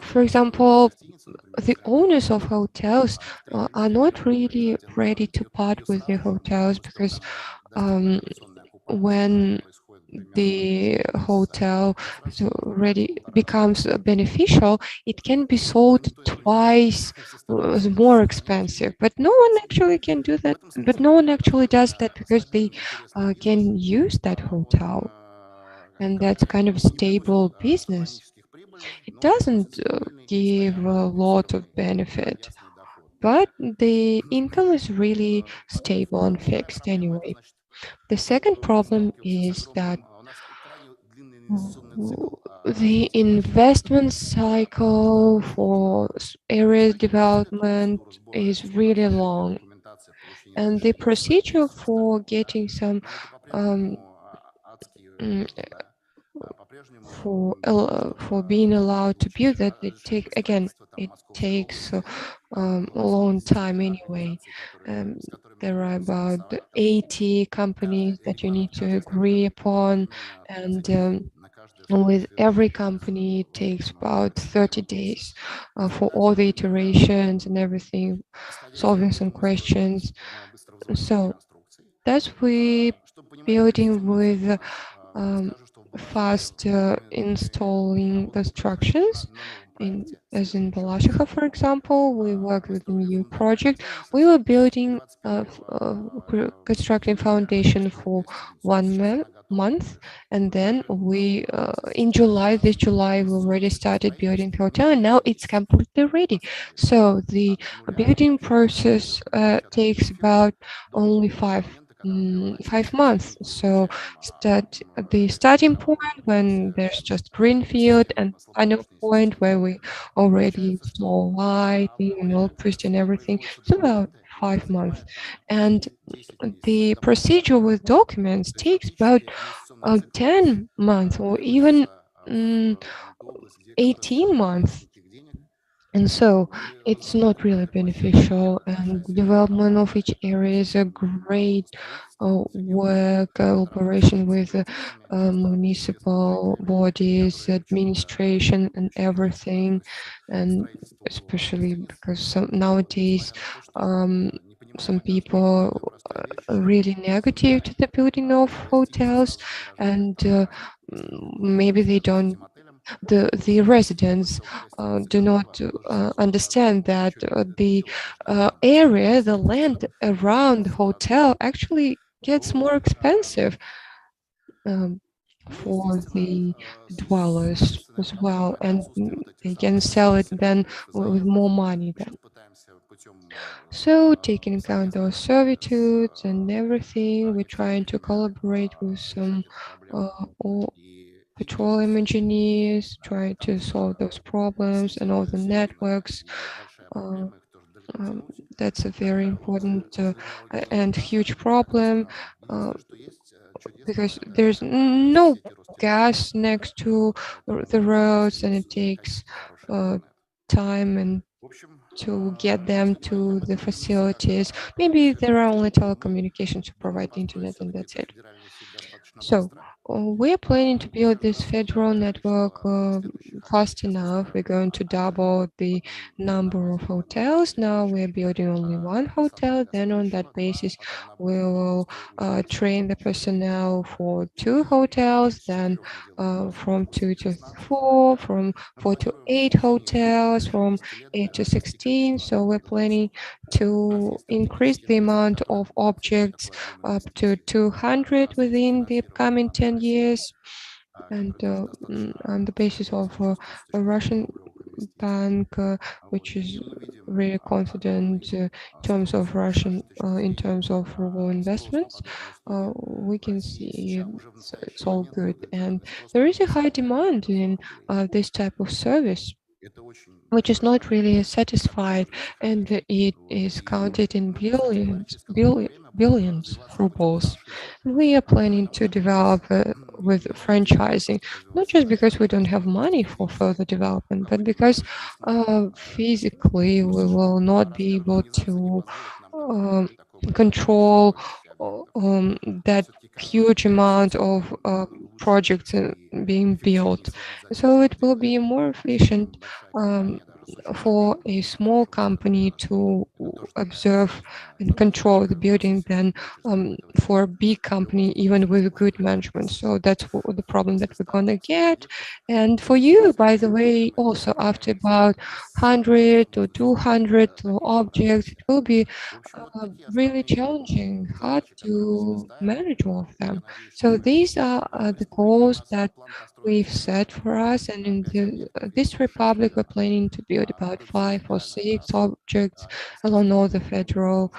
for example, the owners of hotels are not really ready to part with their hotels, because when the hotel already becomes beneficial, it can be sold twice more expensive. But no one actually can do that. But no one actually does that, because they can use that hotel, and that's kind of stable business. It doesn't give a lot of benefit, but the income is really stable and fixed anyway. The second problem is that the investment cycle for area development is really long, and the procedure for getting some for being allowed to build that, it takes a long time anyway. There are about 80 companies that you need to agree upon, and with every company it takes about 30 days for all the iterations and everything, solving some questions. So that's we building with fast installing constructions. As in Balashikha, for example, we worked with a new project. We were building, constructing foundation for 1 month, and then we, in this July, we already started building hotel, and now it's completely ready. So the building process takes about only 5 months. So the starting point when there's just greenfield, and final point where we already install lighting and electricity and everything. It's about 5 months. And the procedure with documents takes about 10 months or even 18 months. And so it's not really beneficial, and the development of each area is a great work, cooperation with municipal bodies, administration and everything. And especially because nowadays some people are really negative to the building of hotels, and maybe they don't, the residents do not understand that the area, the land around the hotel actually gets more expensive for the dwellers as well, and they can sell it then with more money then. So taking account those servitudes and everything, we're trying to collaborate with some petroleum engineers, trying to solve those problems and all the networks. That's a very important and huge problem, because there's no gas next to the roads, and it takes time and to get them to the facilities. Maybe there are only telecommunications to provide internet, and that's it. So we're planning to build this federal network fast enough. We're going to double the number of hotels. Now we're building only one hotel. Then on that basis, we will train the personnel for 2 hotels, then from 2 to 4, from 4 to 8 hotels, from 8 to 16. So we're planning to increase the amount of objects up to 200 within the upcoming 10 years. And on the basis of a Russian bank, which is really confident in terms of in terms of ruble investments, we can see it's all good. And there is a high demand in this type of service, which is not really satisfied, and it is counted in billions of rubles. We are planning to develop with franchising, not just because we don't have money for further development, but because physically we will not be able to control that huge amount of projects being built. So it will be more efficient for a small company to observe and control the building than for a big company, even with good management. So that's the problem that we're gonna get. And for you, by the way, also after about 100 or 200 objects, it will be really challenging, hard to manage all of them. So these are the goals that we've set for us, and in this republic we're planning to build about 5 or 6 objects along all the federal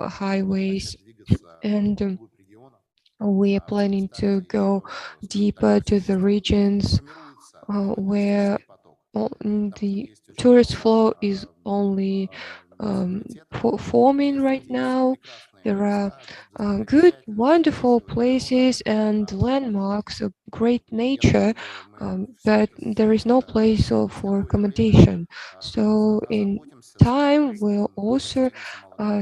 highways, and we are planning to go deeper to the regions where the tourist flow is only forming right now, There are good, wonderful places and landmarks of great nature, but there is no place for accommodation. So in time, we'll also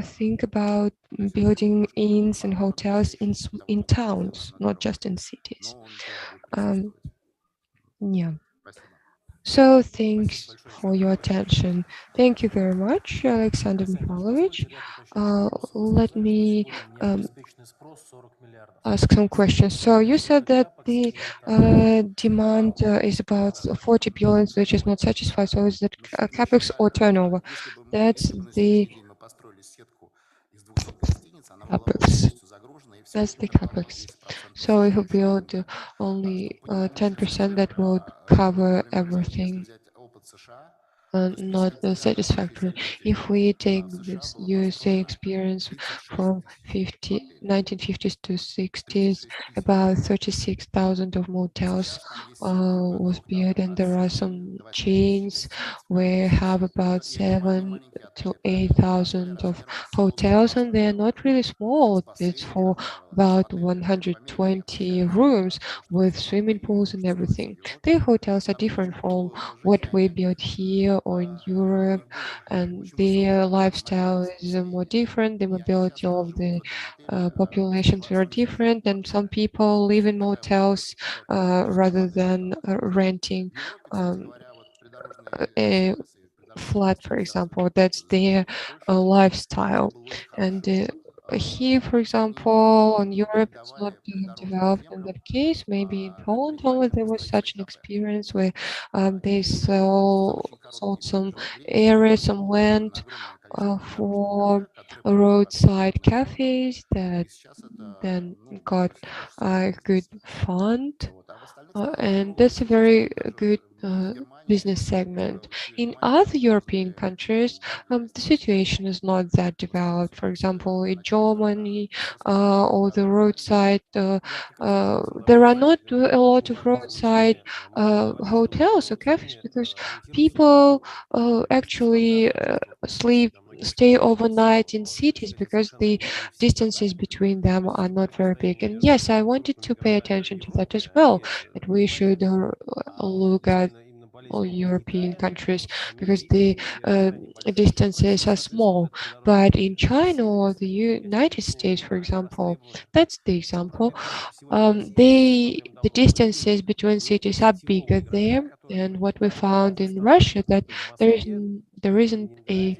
think about building inns and hotels in towns, not just in cities. Yeah. So thanks for your attention. Thank you very much, Alexander Mikhailovich. Let me ask some questions. So you said that the demand is about 40 billion, which is not satisfied. So is that capex or turnover? That's the capex. That's the capex. So if we build only 10%, that will cover everything. Not satisfactory. If we take this USA experience from 1950s to 60s, about 36,000 of motels was built, and there are some chains where have about 7 to 8,000 of hotels, and they're not really small. It's for about 120 rooms with swimming pools and everything. The hotels are different from what we built here or in Europe, and their lifestyle is more different. The mobility of the populations are different, and some people live in motels rather than renting a flat, for example. That's their lifestyle. And here, for example, on Europe, it's not developed in that case. Maybe in Poland only there was such an experience where they sold some area, some land for roadside cafes that then got a good fund. And that's a very good business segment. In other European countries, the situation is not that developed. For example, in Germany or the roadside, there are not a lot of roadside hotels or cafes because people actually stay overnight in cities because the distances between them are not very big. And yes, I wanted to pay attention to that as well, that we should look at all European countries because the distances are small. But in China or the United States, for example, that's the example. The distances between cities are bigger there, and what we found in Russia that there isn't a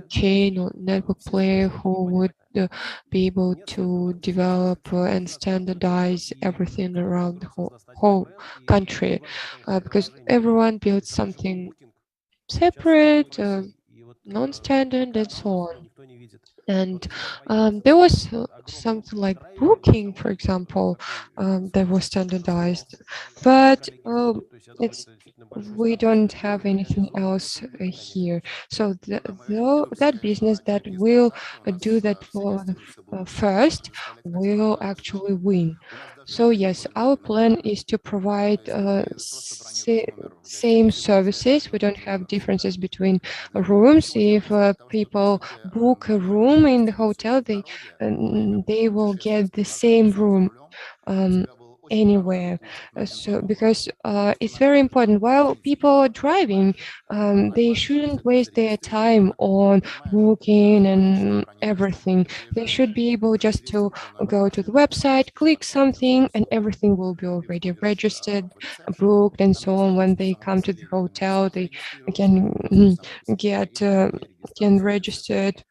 chain or network player who would be able to develop and standardize everything around the whole country because everyone builds something separate, non-standard, and so on. And there was something like booking, for example, that was standardized, but it's we don't have anything else here. So that business that will do that for the first will actually win. So yes, our plan is to provide same services. We don't have differences between rooms. If people book a room in the hotel, they will get the same room anywhere. So because it's very important while people are driving, they shouldn't waste their time on booking and everything. They should be able just to go to the website, click something, and everything will be already registered, booked, and so on. When they come to the hotel, they can get can registered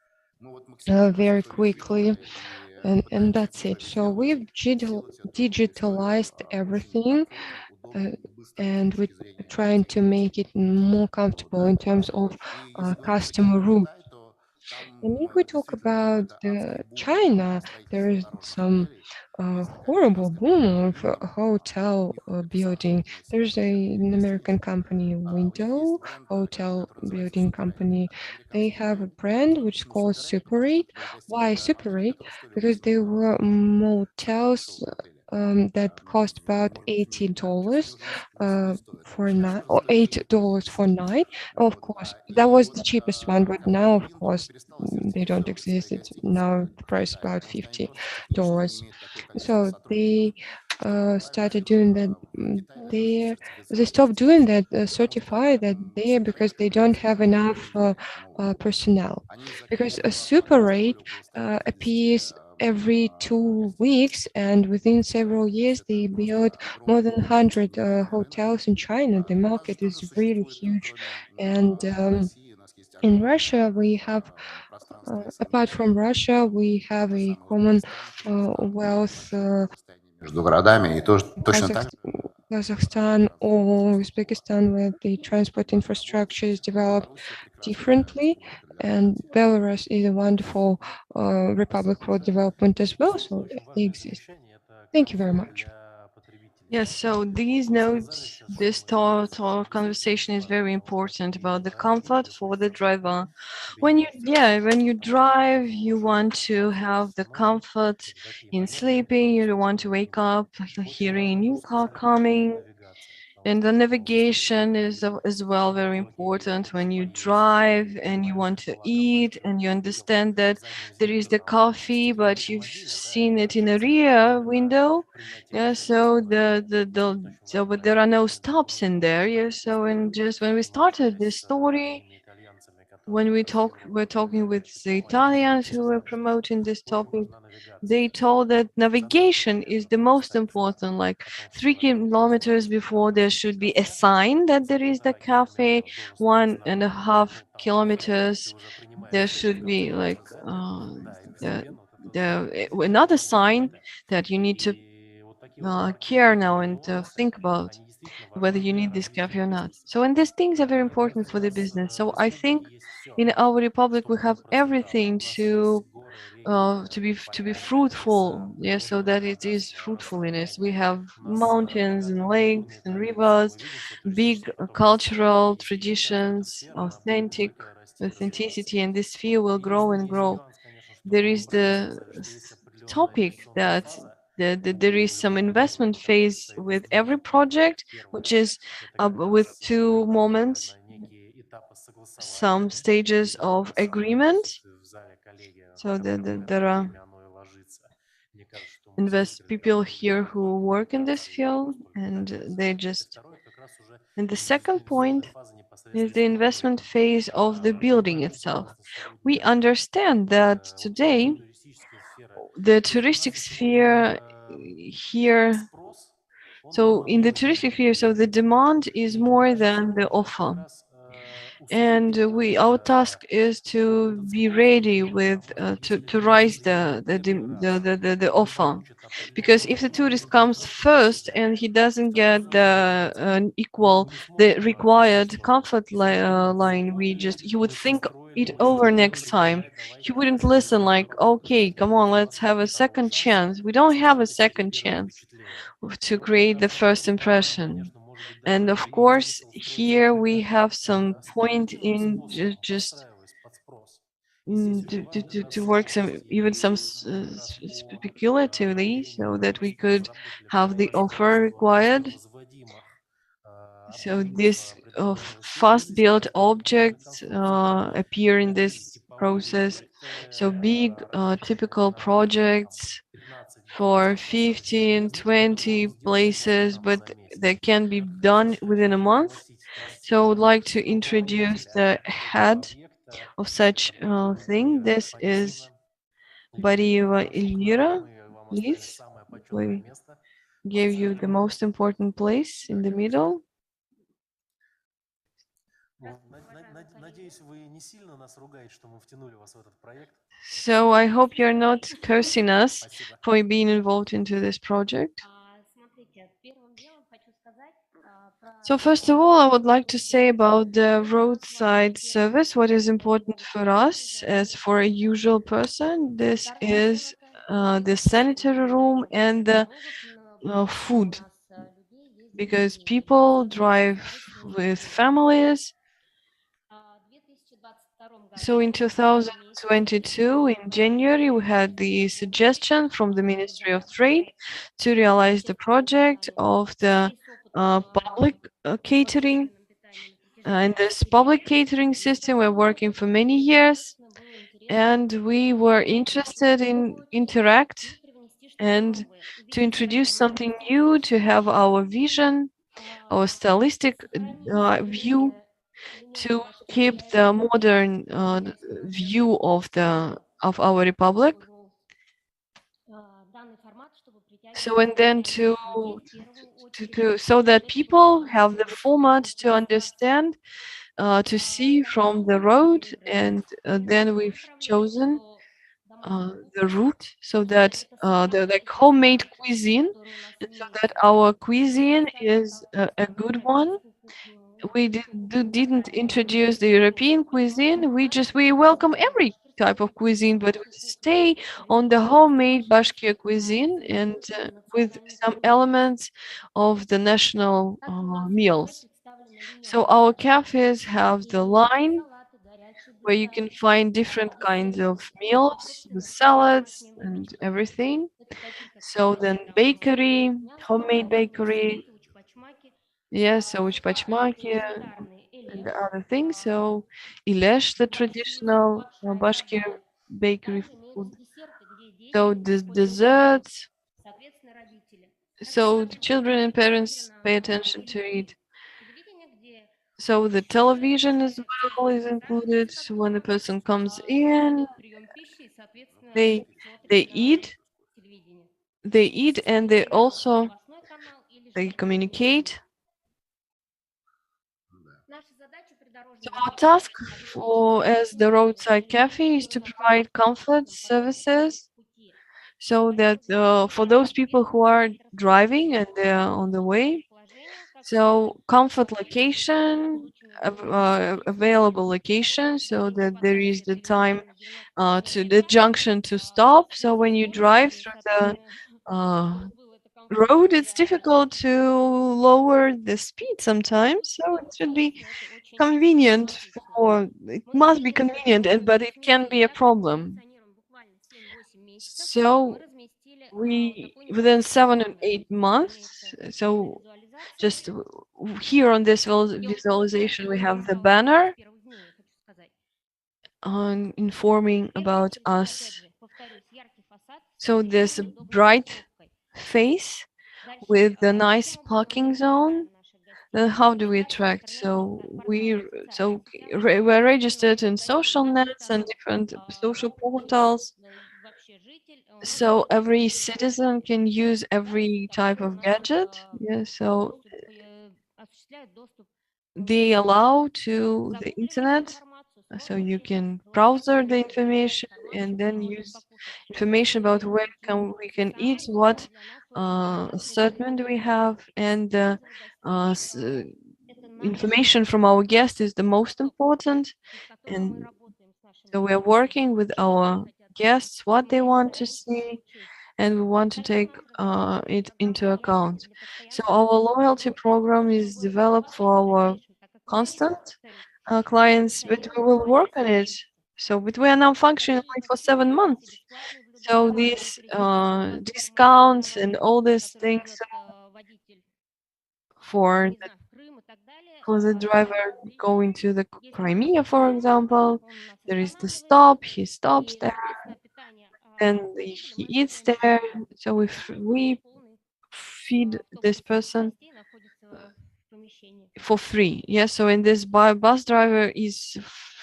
very quickly, and that's it. So we've digitalized everything, and we're trying to make it more comfortable in terms of customer route. And if we talk about China, there is some horrible boom of hotel building. There's an American company, Window Hotel Building Company. They have a brand which is called Super 8. Why Super 8? Because they were motels that cost about $80 for night, or $8 for night. Of course, that was the cheapest one, but now, of course, they don't exist. It's now the price about $50. So they started doing that there. They stopped doing that, certify that there, because they don't have enough personnel. Because a super rate appears every 2 weeks, and within several years they built more than 100 hotels in China. The market is really huge, and in Russia we have, apart from Russia, we have a common wealth. Между городами и тоже точно так же. Kazakhstan or Uzbekistan, where the transport infrastructure is developed differently, and Belarus is a wonderful republic for development as well, so they exist. Thank you very much. Yes, so these notes, this conversation is very important about the comfort for the driver. When you drive, you want to have the comfort in sleeping. You don't want to wake up hearing a new car coming. And the navigation is as well very important when you drive and you want to eat and you understand that there is the coffee, but you've seen it in a rear window. Yeah, so but there are no stops in there. Yeah, so and just when we started this story, when we're talking with the Italians who were promoting this topic, they told that navigation is the most important. Like 3 kilometers before, there should be a sign that there is the cafe. 1.5 kilometers, there should be like another sign that you need to care now and think about whether you need this cafe or not. So, and these things are very important for the business. So I think in our republic we have everything to be fruitful. Yes, so that it is fruitfulness. We have mountains and lakes and rivers, big cultural traditions, authenticity, and this sphere will grow and grow. There is the topic that there is some investment phase with every project, which is with 2 moments, some stages of agreement. So there are people here who work in this field, and they just. And the second point is the investment phase of the building itself. We understand that today the touristic sphere here, so in the touristic sphere, so the demand is more than the offer. And our task is to be ready with to rise the offer, because if the tourist comes first and he doesn't get the the required comfort line, he would think it over next time. He wouldn't listen like, okay, come on, let's have a second chance. We don't have a second chance to create the first impression. And of course, here we have some point in just to work some speculatively, so that we could have the offer required. So this fast built objects appear in this process. So big typical projects for 15, 20 places, but they can be done within a month. So I would like to introduce the head of such thing. This is Barieva Elvira. Please, we gave you the most important place in the middle. So I hope you're not cursing us for being involved into this project. So first of all, I would like to say about the roadside service. What is important for us as for a usual person, this is the sanitary room and the food, because people drive with families. So in 2022, in January, we had the suggestion from the Ministry of Trade to realize the project of the public catering. In this public catering system, we're working for many years, and we were interested in interact and to introduce something new, to have our vision, our stylistic view, to keep the modern view of our republic. So and then so that people have the format to understand, to see from the road, and then we've chosen the route so that the like homemade cuisine, and so that our cuisine is a good one. We didn't introduce the European cuisine. We welcome every type of cuisine, but we stay on the homemade Bashkir cuisine and with some elements of the national meals. So our cafes have the line where you can find different kinds of meals with salads and everything. So then bakery, homemade bakery, yes, so uchpachmaki and the other things. So ilesh, the traditional Bashkir bakery food. So the desserts. So the children and parents pay attention to it. So the television as well is included. So when the person comes in, they they eat, and they communicate. So our task as the roadside cafe is to provide comfort services, so that for those people who are driving and they are on the way, so comfort location, available location, so that there is the time to the junction to stop. So when you drive through the road, it's difficult to lower the speed sometimes. So it should be convenient it must be convenient, but it can be a problem. So we, within 7 and 8 months, so just here on this visualization, we have the banner on informing about us. So there's a bright face with the nice parking zone. Then how do we attract? So we're registered in social nets and different social portals. So every citizen can use every type of gadget. Yeah, so they allow to the internet, so you can browser the information and then use information about where we can eat, what assortment we have, and information from our guest is the most important. And so we're working with our guests, what they want to see, and we want to take it into account. So our loyalty program is developed for our constant clients, but we will work on it. So, but we are now functioning only for 7 months. So these discounts and all these things for the driver going to the Crimea, for example, there is the stop. He stops there, and he eats there. So we feed this person for free. Yeah, so in this bus driver is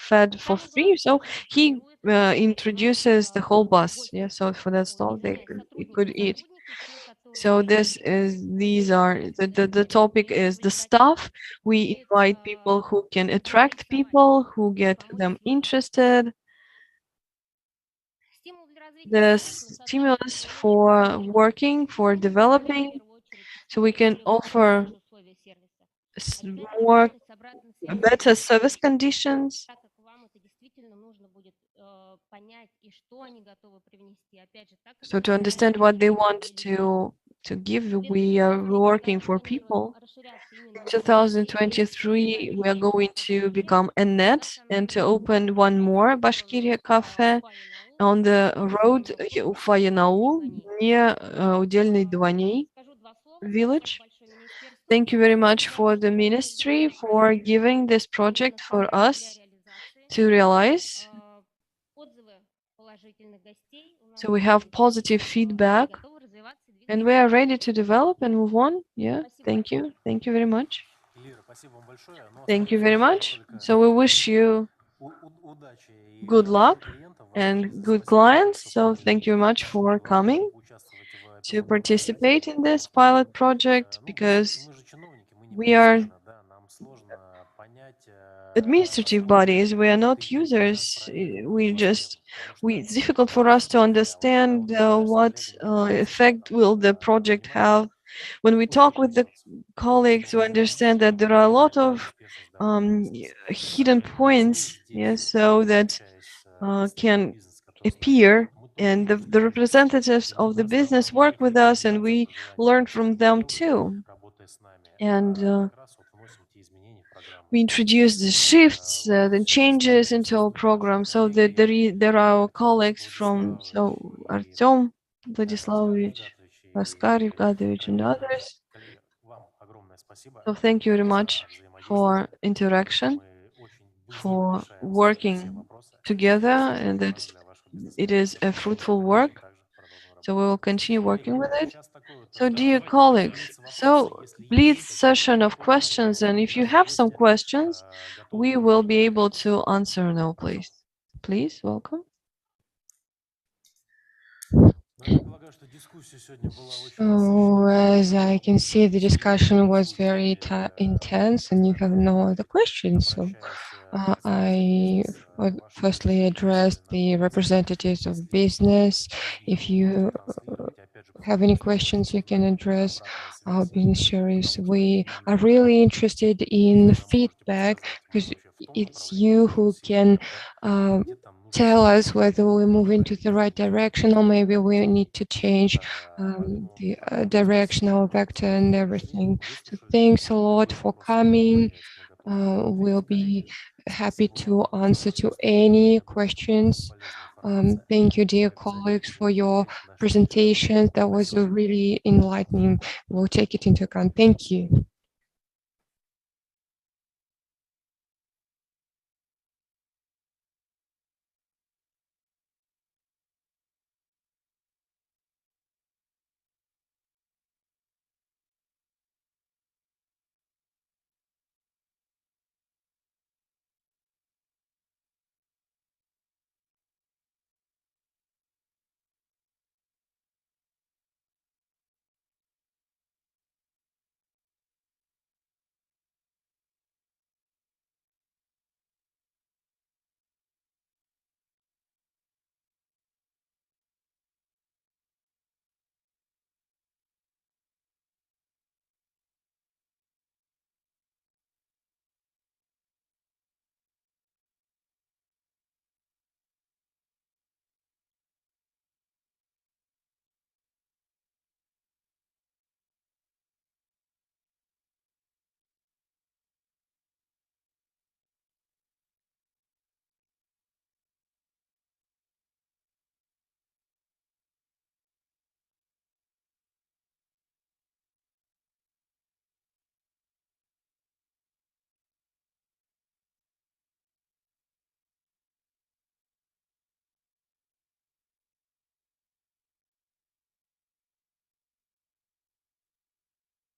fed for free, so he introduces the whole bus. Yeah, so for that stall they could eat. So these are the topic is the staff. We invite people who can attract people, who get them interested. The stimulus for working, for developing, so we can offer more better service conditions. So to understand what they want to to give. We are working for people. In 2023, we are going to become a net and to open one more Bashkiria cafe on the road Ufa-Янаул near Удельный Двойней village. Thank you very much for the ministry for giving this project for us to realize. So we have positive feedback and we are ready to develop and move on. Yeah, thank you. Thank you very much. Thank you very much. So we wish you good luck and good clients. So thank you very much for coming to participate in this pilot project, because we are administrative bodies, we are not users. It's difficult for us to understand what effect will the project have. When we talk with the colleagues, we understand that there are a lot of hidden points, so that can appear, and the representatives of the business work with us and we learn from them too. And we introduce the shifts, the changes into our program, so that there are our colleagues from Artyom Vladislavovich, Oskar Evgadovich, and others. So thank you very much for interaction, for working together, and that it is a fruitful work. So we will continue working with it. So dear colleagues, so please session of questions, and if you have some questions, we will be able to answer now, please. Please, welcome. So as I can see, the discussion was very intense and you have no other questions. So I firstly addressed the representatives of business. If you have any questions, you can address our beneficiaries. We are really interested in feedback, because it's you who can tell us whether we move into the right direction, or maybe we need to change the direction, our vector and everything. So thanks a lot for coming. We'll be happy to answer to any questions. Thank you, dear colleagues, for your presentation. That was really enlightening. We'll take it into account. Thank you.